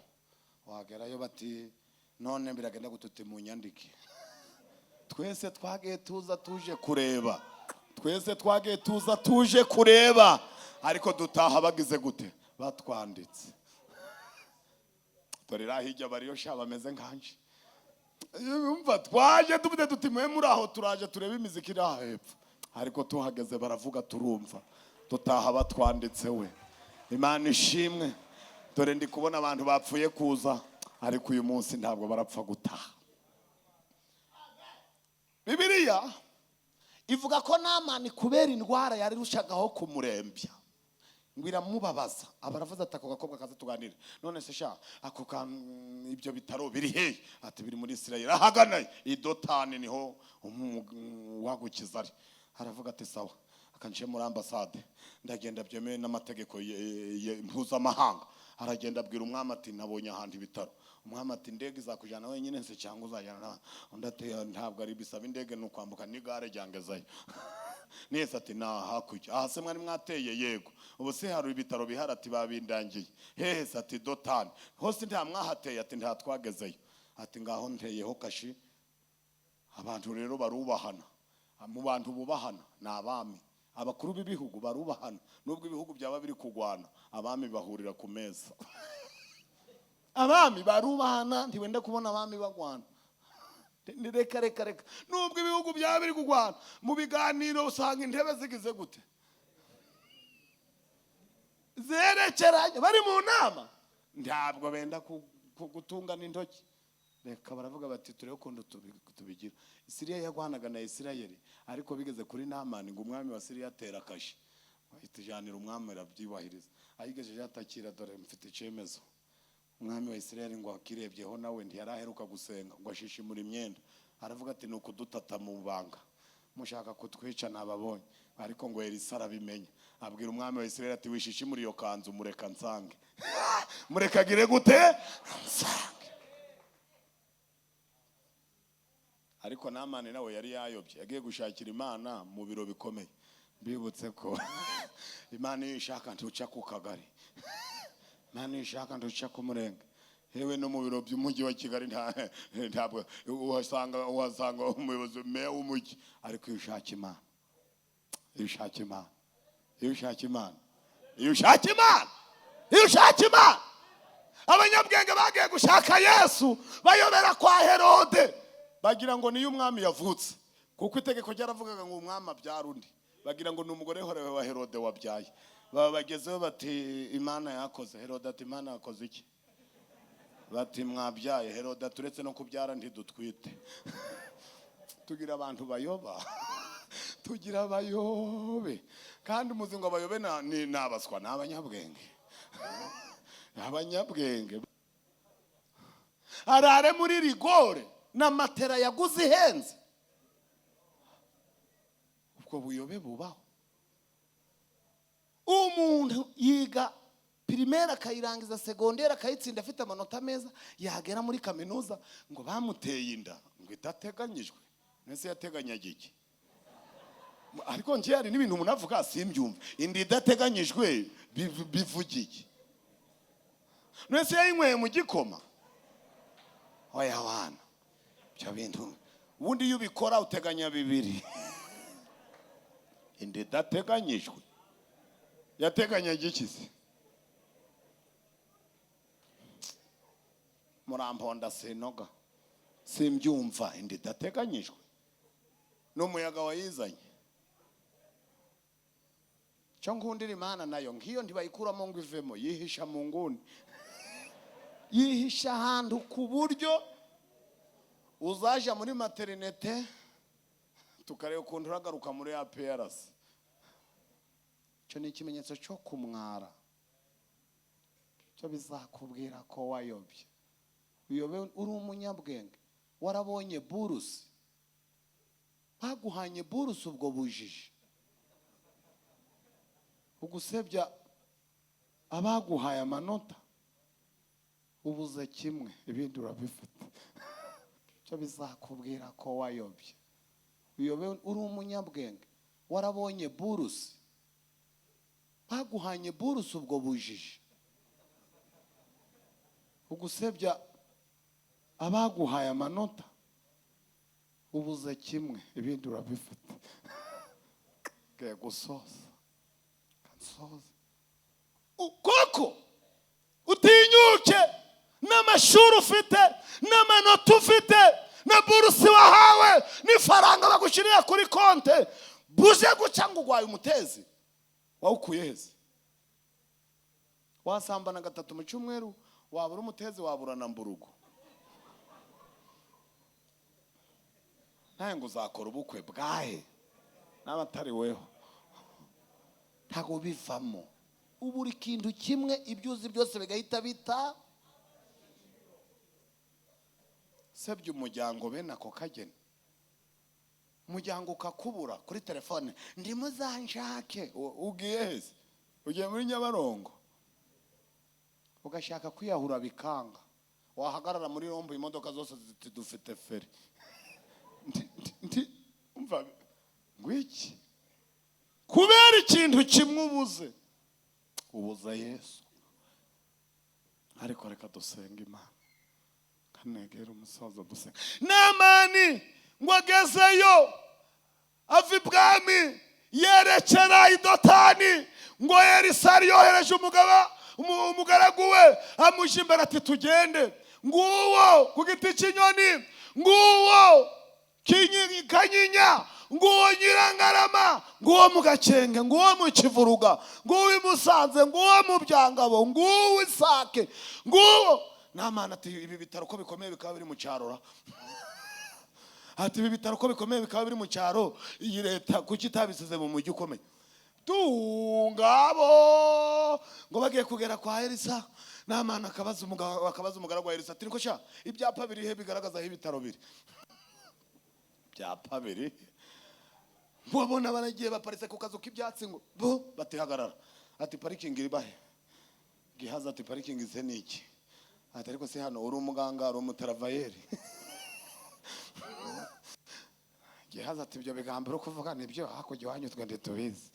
wagerayo bati none biragenda gututi mu nyandiki twese twagiye tuza tuje kureba ariko dutaha bagize gute batwanditse torera hijya bariyo sha bameze nkanje umva twaje dufite tutimwe muri aho turaje tureba imiziki iri hepfo ariko tuhageze baravuga turumva dutaha batwanditse we. Imana ishimwe dore ndi kubona abantu bapfuye kuza ariko uyu munsi ntabwo barapfa gutaha. Bibiliya ivuga ko Namani kubera indwara yari rushagaho kumurembya ngo iramubabaza abaravuze ati ako gakobwa kaza tuganire none se sha ako ibyo bitaro biri he ati biri muri Israel ahagana idotani niho wagukiza ari aravuga ati sawa akanje muri ambassade ndagenda byemewe n'amategeko mpuzamahanga aragenda abwira umwami ati nabonye ahandi bitaro umwami ati ndege izakujana wenyine nse cyangwa uzajana undi ati ntabwo ari bisaba indege no kwambuka n'igare ryangezayo nese ati na hakurya aha se mwari mwateye yego ubu se hari ibitaro bihari ati babindangiye hehe se ati dotani hose nta mwahateye ati nta twagezeyo ati ngaho nteyeho kashi. Abantu rero barubahana mu bantu bubahana n'abami abakuru b'ibihugu barubahana nubwo ibihugu byaba biri kugwana abami bahurira ku meza abami barubahana ntiwenda kubona abami bagwana reka nubwo ibihugu byaba biri kugwana mu biganiro usanga intebe zigize gute zerekeranye bari mu nama ntabwo benda gutungana intoki reka baravuga bati turebe ukuntu tubigira. Siriya yagwanaga na Isirayeli ariko bigeze kuri Namani ngo umwami wa Siriya atera kashi bahitijanira umwami arabyibahiriza ayigejeje atakira dore mfite icyemezo umwami wa Isirayeli ngo akirebyeho nawe ntiyaraheruka gusenga ngo ashishimura imyenda aravuga ati nuko dutata mu banga mushaka kutwica nababonye ariko ngo Elisa arabimenye abwira umwami wa Isirayeli ati wishishimura iyo kanzu mureka nsange murekagire gute nsange. Ariko Namani nawe yari yayobye yagiye gushakira Imana mu biro bikomeye bibutse ko Imana ishaka ntuca ku kagari Imana ishaka ntuca ku murenge hewe no mu biro by'umujyi wa Kigali ntabwo uhasanga umuyobozi meya w'umujyi ariko ishaka Imana abanyabwenge bagiye gushaka Yesu bayobera kwa Herode bagira ngo niyo umwami yavutse kuko itegeko ryaravugaga ngo umwami abyara undi bagira ngo ni umugore wa Herode wabyaye baba bagezeho bati Imana yakoze Herode ati Imana yakoze iki bati mwabyaye Heroda turetse no kubyara ntidutwite. Tugira abantu bayoba. Tugira abayobe kandi muzi ngo abayobe ni nabaswa n'abanyabwenge. Abanyabwenge arare muri rigore na matera yaguze ihenze. Ubwo buyobe bubaho. Umuntu yiga primaire akayirangiza secondaire akayitsinda afite amanota meza, yagera muri kaminuza ngo bamuteye inda ngo itateganyijwe. Nese yateganyije iki? Ariko nje hari n'ibintu umuntu avuga simbyumva. Inda idateganyijwe bivugiye. Nese yayinyweye mu gikoma. Oya wana. Byo bintu ubundi iyo ubikora uteganya bibiri. Inda idateganyijwe yateganyije iki se? Muramponda sinoga simbyumva. Inda idateganyijwe n'umuyaga wayizanye. Cyo nkundira Imana nayo ngiyo ntibayikuramo ngo ivemo, yihisha mu nguni. Yihisha ahantu ku buryo uzaja muri maternité tukareba ukuntu uragaruka muri APRS. Cyo ni ikimenyetso cyo kumwara. Cyo bizakubwira ko wayobye. Uyobe uri umunyabwenge. Warabonye buruse. Baguhanye buruse ubwo bujiji. Ugusebya abaguhaye amanota. Ubuze kimwe ibindi urabifite. Cyo bizakubwira ko wayobye. Uyobe uri umunyabwenge. Warabonye buruse. Baguhanye buruse ubwo bujiji. Ugusebya abaguhaye amanota. Ubuze kimwe ibindi urabifite. Ke gusoza. Koko utinyuke n'amashuri ufite n'amanota ufite na burusi wahawe n'ifaranga bagushyirira kuri konte buje guca ngo ugwaye umutezi wawukuye heze. Wasambana gatatu mu cyumweru wabura umutezi wabura na mburugo. Ntago uzakora ubukwe bwahe n'abatari weho. Ntago bivamo. Uburi kintu kimwe ibyuzi byose bigahita bita sebye umuryango bene ako kageni. Umuryango ukakubura kuri telefone ndimo zanshake. Ugiye heze? Ugiye muri Nyabarongo ugashaka kwiyahura bikanga. Wahagarara muri rombo imodoka zose dufite feri. Umva ngwiki kubera ikintu kimwe ubuze Yesu. Ariko reka dusenga Imana. Kanegera umusaza dusenga. Namani ngo agezeyo ava ibwami yerekera i Dotani ngo Elisari yohereje umugaragu we amuje imbere ati tugende. Nguwo ku giti cy'inyoni, nguwo kanyinya, nguwo Nyirangarama, nguwo mu Gakenge, nguwo mu Kivuruga, nguwo i Musanze, nguwo mu Byangabo, nguwo Isake, nguwo. Namana ati ibi bitaro ko bikomeye bikaba biri mu cyaro. Ati ibi bitaro ko bikomeye bikaba biri mu cyaro, iyi leta kuki itabisize mu mujyi ukomeye. Ngabo ngo bagiye kugera kwa Elisa. Namana akabaza umugaragu wa Elisa ati niko sha ibyapa biri he bigaragaza aho ibitaro biri. Byapa biri mbona baragiye baparitse ku kazu k'ibyatsi ngo bo batihagarara. Ati parking iri bahe? Gihaza ati parking ise niki? Ati ariko se hano uri umuganga uri umutaravayeri. Gihaza ati byo bigambiro kuvuga nibyo hakujya wanyuzwe nditubizi.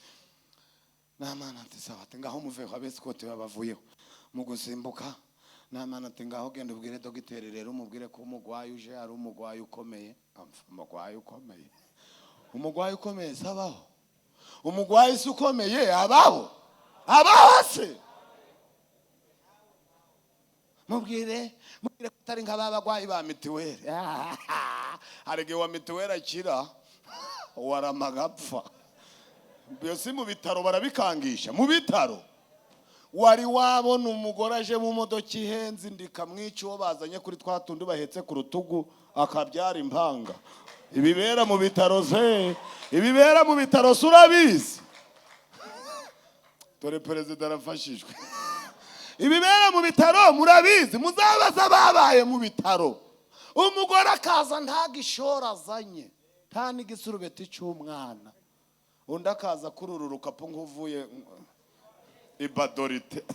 Namana ati sawa ati ngaho muveho abeskote babavuyeho mu gusimbuka. Namana ati ngaho genda ubwire dogiteri rero umubwire ko umugwayi uje ari umugwayi ukomeye. Umugwayi ukomeye. Umugwayi ukomeye sabaho. Umugwayi se ukomeye abaho. Abaho se. Mubwire kutari nk'abagwayi ba mitiweri. Harege wa mitiweri akira waramagapfa. Byose mu bitaro barabikangisha. Mu bitaro wari wabona umugore aje mu modoka ihenze ndikamwica uwo bazanye kuri twa tundi bahetse ku rutugu akabyara impanga. Ibibera mu bitaro se, ibibera mu bitaro urabizi. Dore perezida arafashijwe. Ibibera mu bitaro murabizi, muzabaza babaye mu bitaro. Umugore akaza nta gishora azanye, nta n'igisurubeti cy'umwana, undi akaza kurura urukapu nk'uvuye ibadorite.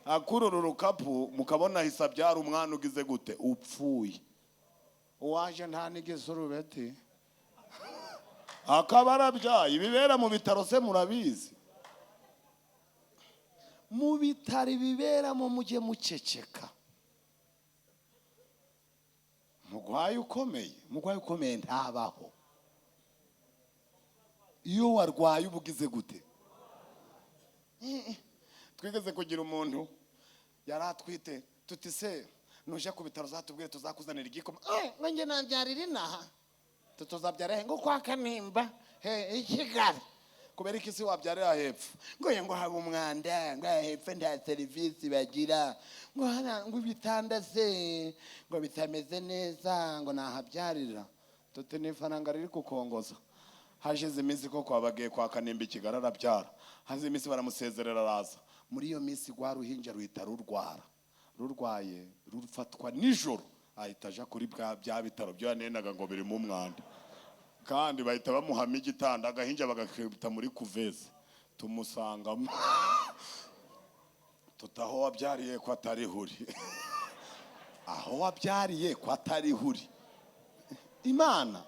Akurura urukapu mukabona hisa byara umwana ugize gute upfuye. Uwaje nta n'igisurubeti akaba arabyaye. Ibibera mu bitaro se murabizi. Mu bitaro ibiberamo mujye muceceka. Mugwayi ukomeye ntabaho. Iyo warwaye ubugize gute? Twigeze kugira umuntu yari atwite tuti se nuje ku bitaro zatubwiye tuzakuzanira igikoma. Nge nabyarira inaha tuzabyara ngo kwa Kanimba Kigali. Kubera iki si wabyarira hepfo? Ngo haba umwanda, ngo hepfo nta serivisi bagira, ngo ibitanda se ngo bitameze neza, ngo nahabyarira. Tuti n'ifaranga riri kukongoza. Hashize iminsi ko kwabagiye kwa Kanimba Kigali arabyara. Haze iminsi baramusezerera araza. Muri iyo minsi rwa ruhinja ruhita rurwara. Rurwaye rufatwa nijoro ahita aja kuri bya bitaro byo yanenaga ngo biri mu mwanda. Kandi bahita bamuhama igitanda agahinja bagakubita muri kuveze. Tumusangamo. Tutaho wabyariye ko atari huri. Aho wabyariye ko atari huri. Imana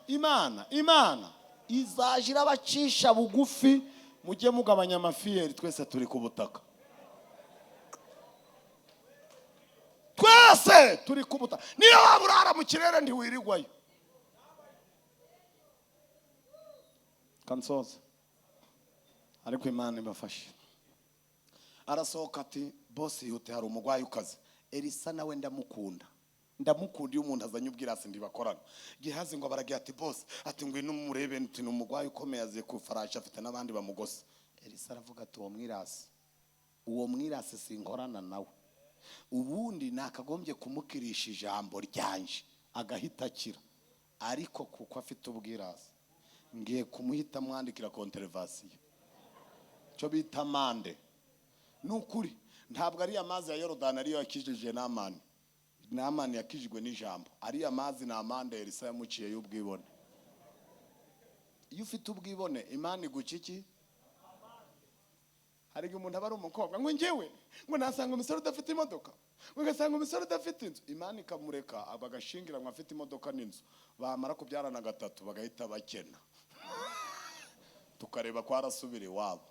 izajira abacisha bugufi, mujye mugabanya amafiyeri, twese turi ku butaka. Twese turi ku butaka. Niyo waburara mu kirere ntiwirigwayo. Kansoza. Ariko Imana ibafashe. Arasohoka ati boss yute hari umugwayi ukaze. Elisa nawe ndamukunda iyo umuntu azanye ubwirasi ndibakorana. Gihaze ngo baragiye ati boss ati ngwino murebe nti numugwayi ukomeye aziye ku farasha afite nabandi bamugose. Elisa aravuga ati uwo mwirasi sinkorana nawe. Ubundi nakagombye kumukirisha ijambo ryanje agahita akira, ariko kuko afite ubwirasi ngiye kumuhita mwandikira konterevasiyo cyo bita amande. Nukuri ntabwo ari amazi ya Yorodani ariyo yakijije Namani yakijijwe n'ijambo. Ari amazi na amande Elisa yamuciye y'ubwibone. Iyo ufite ubwibone Imana iguciki. Hari umuntu aba ari umukobwa ngo ngewe ngo nasanga umusore udafite imodoka, ugasanga umusore udafite inzu, Imana ikamureka abagashingira ngo afite imodoka n'inzu, bamara kubyarana gatatu bagahita bakena. Tukareba ko arasubira iwabo.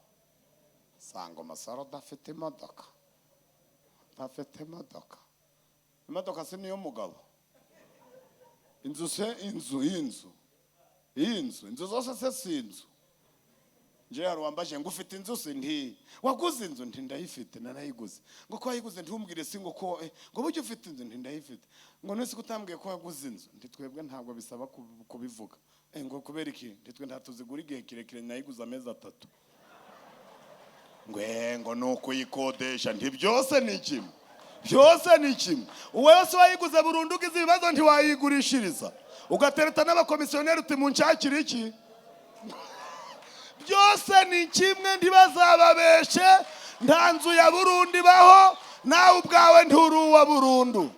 Sanga umusore udafite imodoka, imodoka se niyo mugabo. Inzu se inzu zose se si inzu. Je harwambaje ngo ufite inzu se nti waguze inzu nti ndayifite narayiguze. Ngo ko wayiguze ntumbwire si ngo buryo ufite inzu nti ndayifite. Ngo nese kutambwiye ko waguze inzu nti twebwe ntabwo bisaba kubivuga. Ngo kubera iki nti twe ntatuzigura igihe kirekire nayiguze amezi 3. Ngo nuko yikodesha nti byose ni kimwe. Uwese wayiguze burundu ugize ibibazo nti wayigurishiriza. Ugatereta n'abakomisiyoneri uti munshakira iki? Byose ni kimwe ntibazababeshe. Nta nzu ya Burundi baho, nawe ubwawe nturuwa burundu.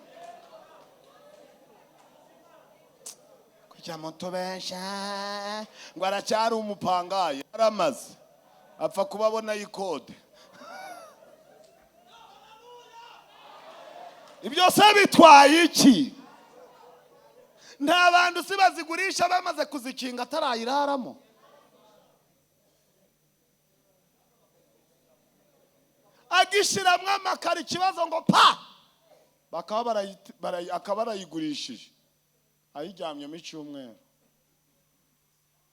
Kujya moto besha ngo aracyari umupangayi aramaze apfa kubabona yikode. Ibyo se bitwaye iki? Nta bantu si bazigurisha bamaze kuzikinga atarayiraramo. Agishiramwe amakara ikibazo ngo pa bakaba barayigurishije ayijyamye mu cyumweru.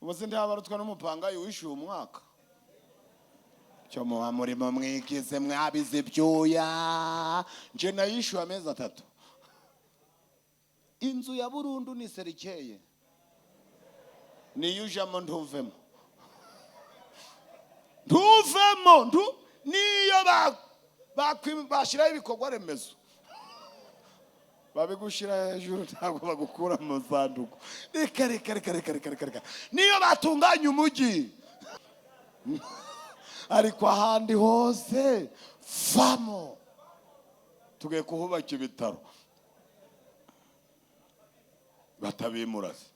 Ubuze ndabarutwa n'umupangayi wishyuye umwaka. Cyo muba murimo mwigize mwabize byuya. Nje nayishyuye amezi 3. Inzu ya burundu ni serikeye. Niyujamo ntuvemo. Niyo bashyiraho ibikorwa remezo, babigushira hejuru ntabwo bagukura mu sanduku. Reka niyo batunganya umujyi ariko ahandi hose famo. Tugiye kuhubaka ibitaro batabimuraze,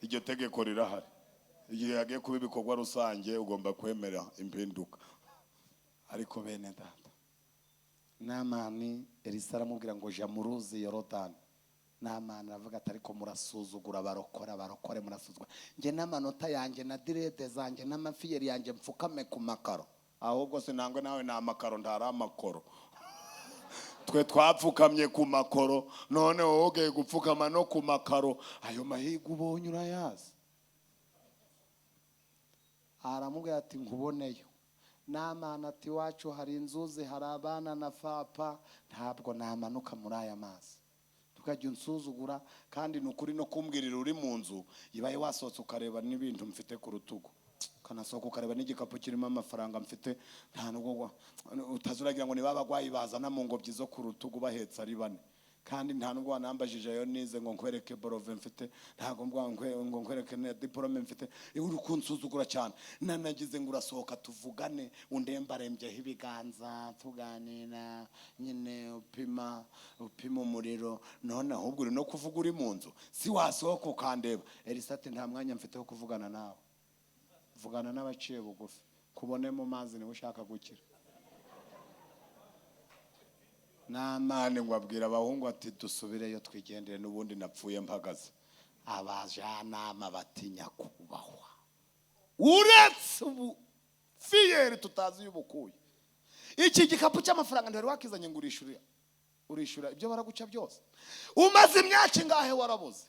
iryo tegeko rirahari. Igihe yagiye kuba ibikorwa rusange ugomba kwemera impinduka. Ariko bene data, Namani Elisa aramubwira ngo jya mu ruzi Yorodani. Namani aravuga ati ariko murasuzugura barokore murasuzugura. Nge n'amanota yanjye na direde zanjye n'amafiyeri yanjye mfukame ku makaro. Ahubwo sinangwe nawe ni amakaro ntari amakoro. Twe twapfukamye ku makoro, none wowe ugiye gupfukama no ku makaro. Ayo mahiga ubonye urayazi. Aramubwira ati nkuboneyo. Namani ati wacu hari inzuzi, hari abana na papa, ntabwo namanuka muri aya mazi. Tukajya unsuzugura kandi nukuri no kumbwirira uri mu nzu, ibaye wasohotse ukareba n'ibintu mfite ku rutugu, kanasohoka ukareba n'igikapu kirimo amafaranga mfite, nta nubwo utazuragira ngo ni babagwayi bazana mu ngobyi zo ku rutugu bahetse ari bane. Kandi nta nubwo wanambajije yo nize ngo nkwereke borove mfite, ntago ngo nkwereke na diplome mfite. Uri kunsuzugura cyane. Nanagize ngo urasohoka tuvugane, undembarembyeho ibiganza tuganira nyine upima umuriro. None ahubwo uri no kuvuga uri mu nzu, si wasohoka ukandeba. Elisa ati nta mwanya mfite wo kuvugana nawe, vugana n'abaciye bugufi, kubone mu mazi niwe ushaka gukira. Namani ngo abwira abahungu ati dusubireyo twigendere n'ubundi napfuye mpagaze. Abajanama batinya kubahwa, uretse ubu fiyeri tutazi y'ubukuye. Iki gikapu cy'amafaranga ndari wakizanye ngo urishura ibyo baraguca byose. Umaze imyaka ingahe warabuze?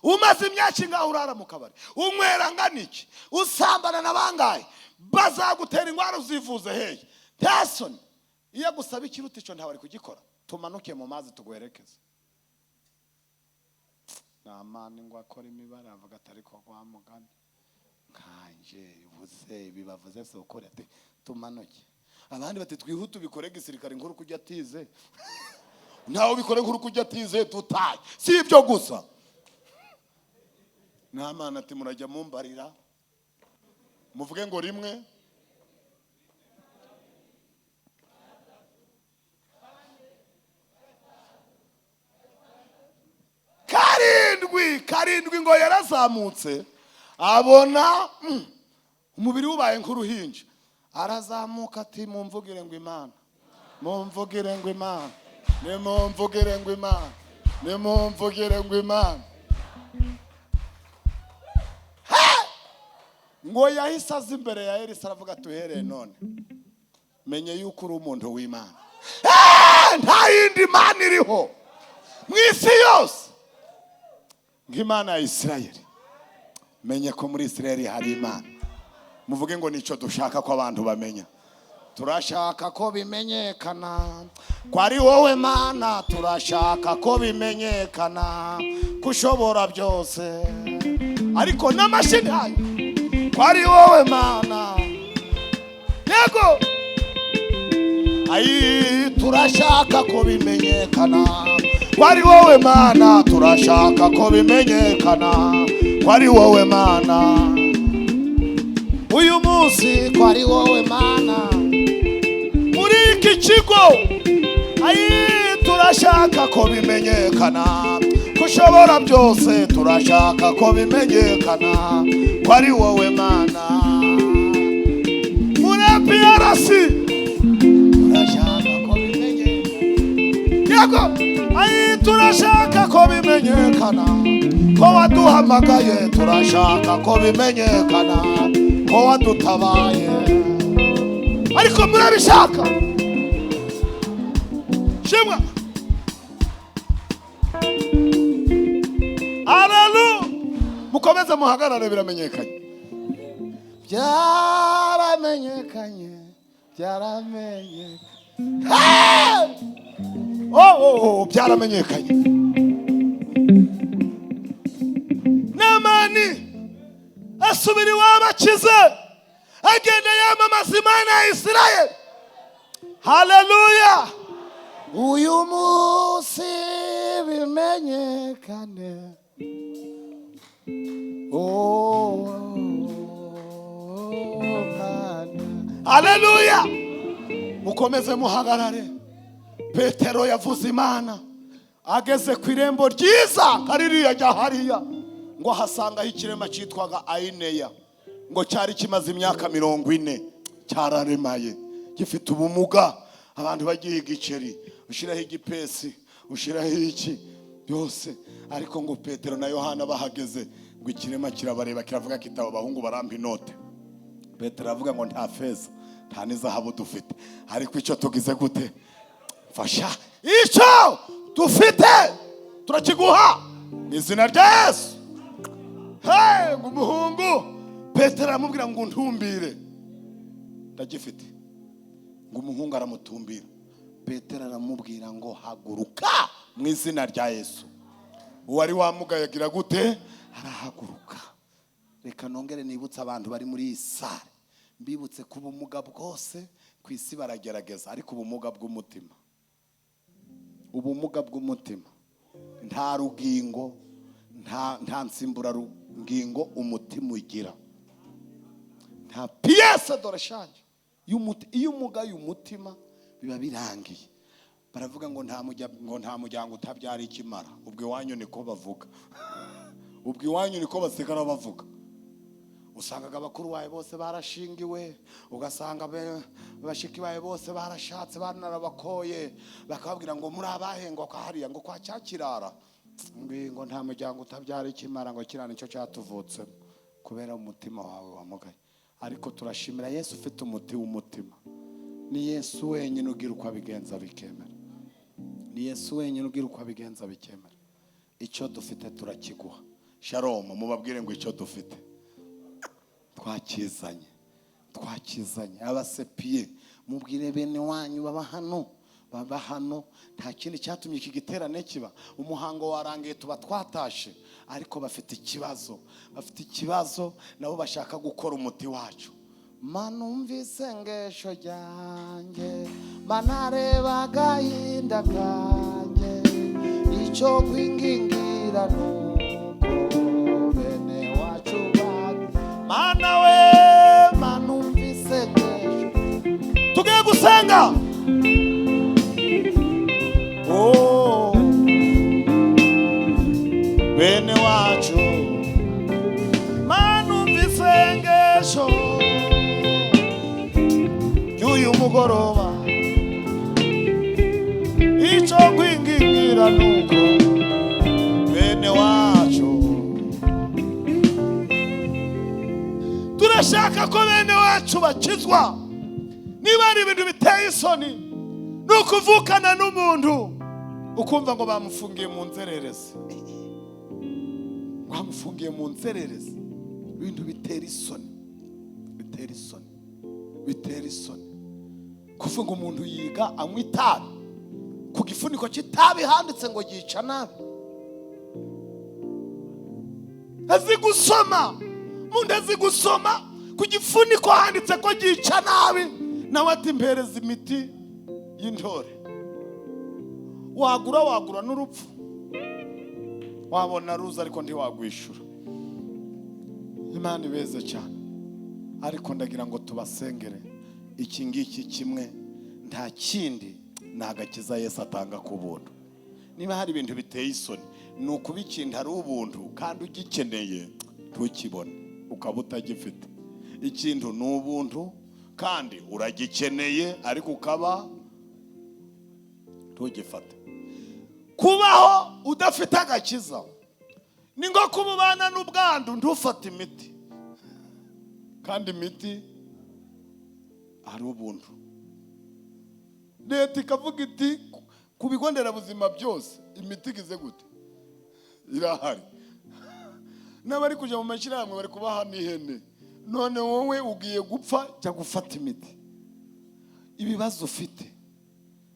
Umaze imyaka ingahe urara mu kabari? Unywera nganiki? Usambana na bangahe? Bazagutera ingwara uzivuze hehe? Tasoni iyo gusaba ikiruta ico ntawe ari kugikora. Tumanuke mu mazi tuguherekeze. Namani ngo akora imibara avuga atari ko kwa mugani kanje ubuze bibavuze se ukore ati tumanuke. Abandi bati twihutu bikore gisirikare inkuru kujya atize. Ntawe bikore inkuru kujya atize tutaye. Si ibyo gusa. Namani ati murajya mumbarira muvuge ngo rimwe karindwi ngo yarazamutse abona umubiri ubaye nk'uruhinja. Arazamuka ati mumvugire ngo Imana, mumvugire ngo Imana, nimumvugire ngo Imana, nimumvugire ngo Imana. Ngo yahise aza imbere ya Elisa aravuga tuhereye none menye yuko uri umuntu w'Imana. Nta yindi Mana iriho mu isi yose nk'Imana ya Isirayeli. Menye ko muri Isirayeli hari Imana. Muvuge ngo nico dushaka ko abantu bamenya. Turashaka ko bimenyekana ko ari wowe Mana. Turashaka ko bimenyekana kushobora byose, ariko n'amashini hayo ko ari wowe Mana. Yego ayi turashaka ko bimenyekana ko ari wowe Mana. Turashaka ko bimenyekana ko ari wowe Mana. Uyu munsi ko ari wowe Mana muri iki kigo. Ayi turashaka ko bimenyekana ko ushobora byose. Turashaka ko bimenyekana ko ari wowe Mana. Muri PRC turashaka ko bimenyekana. Yego ayi turashaka ko bimenyekana ko waduhamagaye. Turashaka ko bimenyekana ko wadutabaye. Ariko murabishaka shimwa. Haleluya. Mukomeze muhagarare biramenyekanye. Byaramenyekanye, byaramenyekanye. Byaramenyekanye. Namani asubira iwabo akize, agenda yamamaza Imana ya Isirayeli. haleluya. Uyu munsi bimenyekane, haleluya. Mukomeze muhagarare. Petero yavuze Imana, ageze ku irembo ryiza kaririya jya hariya, ngo hasangaho ikirema cyitwaga Aineya, ngo cyari kimaze imyaka 40, cyararemaye, gifite ubumuga. Abantu bagiye igiceri, ushiraho igipesi, ushiraho iki byose. Ariko ngo Petero na Yohana bahageze, ngo ikirema kirabareba kiravuga kitaba abahungu barampa inote. Petero avuga ngo nta feza nta n'izahabu dufite, ariko icyo tugize gute? Fasha icyo dufite turakiguha mu izina rya Yesu. Ngo umuhungu Petero aramubwira ngo ntumbire, ndagifite. Ngo umuhungu aramutumbira. Petero aramubwira ngo haguruka mu izina rya Yesu. Uwari wamugaye agira gute? Arahaguruka. Reka nongere nibutse abantu bari muri iyi sare, mbibutse ku bumuga bwose ku isi baragerageza, ariko ubumuga bw'umutima, ubumuga bw'umutima nta rugingo, nta nsimbura rugingo umutima ugira, nta pièce de rechange. Iyo umugaye umutima biba birangiye. Baravuga ngo nta muryango utabyara ikimara. Ubwo iwanyu niko bavuga. Ubwo iwanyu niko basigara bavuga. Usangaga abakuru bawe bose barashingiwe, ugasanga bashiki bawe bose barashatse banarabakoye, bakababwira ngo muri abahengo kwa hariya ngo kwa cyakirara, ngo nta muryango utabyara ikimara, ngo kirana icyo cyatuvutse kubera umutima wawe wamugaye. Ariko turashimira Yesu ufite umuti w'umutima. Ni Yesu wenyine ugira uko abigenza bikemera. Ni Yesu wenyine ugira uko abigenza bikemera. Icyo dufite turakiguha. Shalom, mubabwire ngo icyo dufite twakizanye. Abasepiye mubwire bene wanyu baba hano, nta kindi cyatumye iki giterane kiba. Umuhango warangiye tuba twatashe, ariko bafite ikibazo nabo bashaka gukora umuti wacu. Manumvise ngesho ryanjye, manareba agahinda kanjye, icyo kwingingira nuko bene wacu mana we, manumvise ngesho. Tugiye gusenga. Bene wacu manumvise ngesho y'uyu mugoroba, icyo kwingingira nuko bene wacu. Turashaka ko bene wacu bakizwa. Niba ari ibintu biteye isoni, nuko uvukana n'umuntu ukumva ngo bamufungiye mu nzererezi, bamufungiye mu nzererezi. Ibintu bitera isoni. Kuvuga umuntu yiga anywa itabi, ku gifuniko cy'itabi handitse ngo yica nabi. Azi gusoma ku gifuniko handitse ko yica nabi, nawe ati mpereza imiti y'intore. Wagura n'urupfu, wabona ruza ariko ntiwagwishura. Imana ibeze cyane. Ariko ndagira ngo tubasengere. Iki ngiki kimwe nta kindi, nagakiza Yesu atanga ku buntu. Niba hari ibintu biteye isoni, ni ukuba ikintu ari ubuntu kandi ugikeneye ntukibone, ukaba utagifite. Ikintu ni ubuntu kandi uragikeneye, ariko ukaba ntugifate. Kubaho udafite agakiza ni ngo kububana n'ubwandu, ntufate imiti, kandi imiti ari ubuntu. Leta ikavuga iti ku bigo nderabuzima byose imiti igize gute, irahari. N'abari kujya mu mashyirahamwe bari kubaha n'ihene. None wowe ugiye gupfa, jya gufata imiti. Ibibazo ufite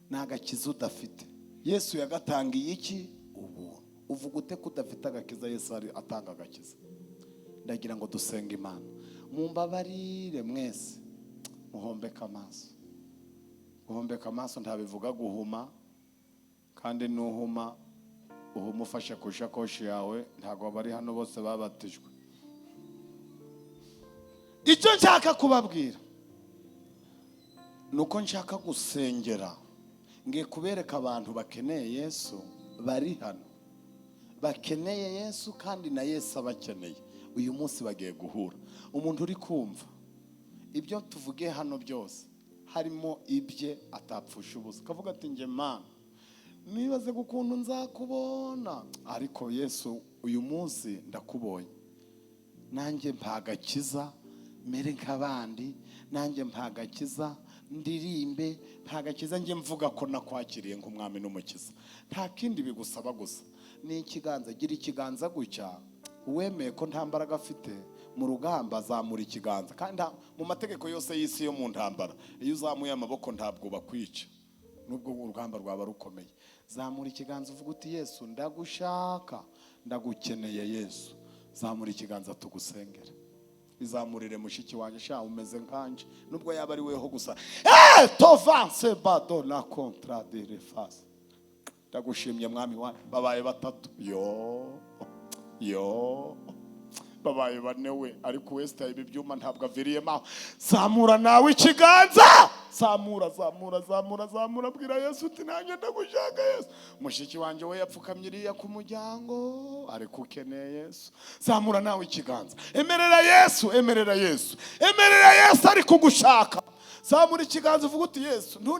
ni agakiza udafite. Yesu yagatangiye iki? Ubuntu. Uvuga ute ko udafite agakiza Yesu atanga agakiza? Ndagira ngo dusenge Imana. Mumbabarire mwese, muhombeke amaso. guhombeka amaso ntabivuga guhuma, kandi nuhuma uhuma ufashe ku shakoshi yawe, ntabwo bari hano bose babatijwe. Icyo nshaka kubabwira nuko nshaka gusengera, ngiye kubereka abantu bakeneye Yesu bari hano, bakeneye Yesu kandi na Yesu abakeneye. Uyu munsi bagiye guhura. Umuntu uri kumva ibyo tuvuge hano byose, harimo ibye atapfusha ubusa, kavuga ati nge Mana nibaze gukuntu nzakubona, ariko Yesu uyu munsi ndakubonye, nanjye mpagakiza mere nk'abandi, nanjye mpagakiza ndirimbe, mpagakiza nge mvuga ko nakwakiriye nk'umwami n'umukiza. Nta kindi bigusaba gusa ni ikiganza. Gira ikiganza gutya, uwemeye ko nta mbaraga afite mu rugamba azamura ikiganza. Kandi mu mategeko yose y'isi yo mu ntambara, iyo uzamuye amaboko ntabwo bakwica, nubwo urugamba rwaba rukomeye. Zamura ikiganza uvuga uti Yesu ndagushaka, ndagukeneye Yesu. Zamura ikiganza tugusengere. Izamurire mushiki wanjye, sha umeze nkanje nubwo yaba ari weho gusa. Tovanse bado na kontra de refase. Ndagushimye mwami wanjye. Babaye batatu, yo babaye bane we, ariko wese ibi byuma ntabwo aviriyemo. Zamura nawe ikiganza, zamura bwira Yesu uti nanjye ndagushaka Yesu. Mushiki wanjye we yapfukamye iriya ku muryango, ariko ukeneye Yesu. Zamura nawe ikiganza, emerera Yesu ari kugushaka. Zamura ikiganza uvuga uti Yesu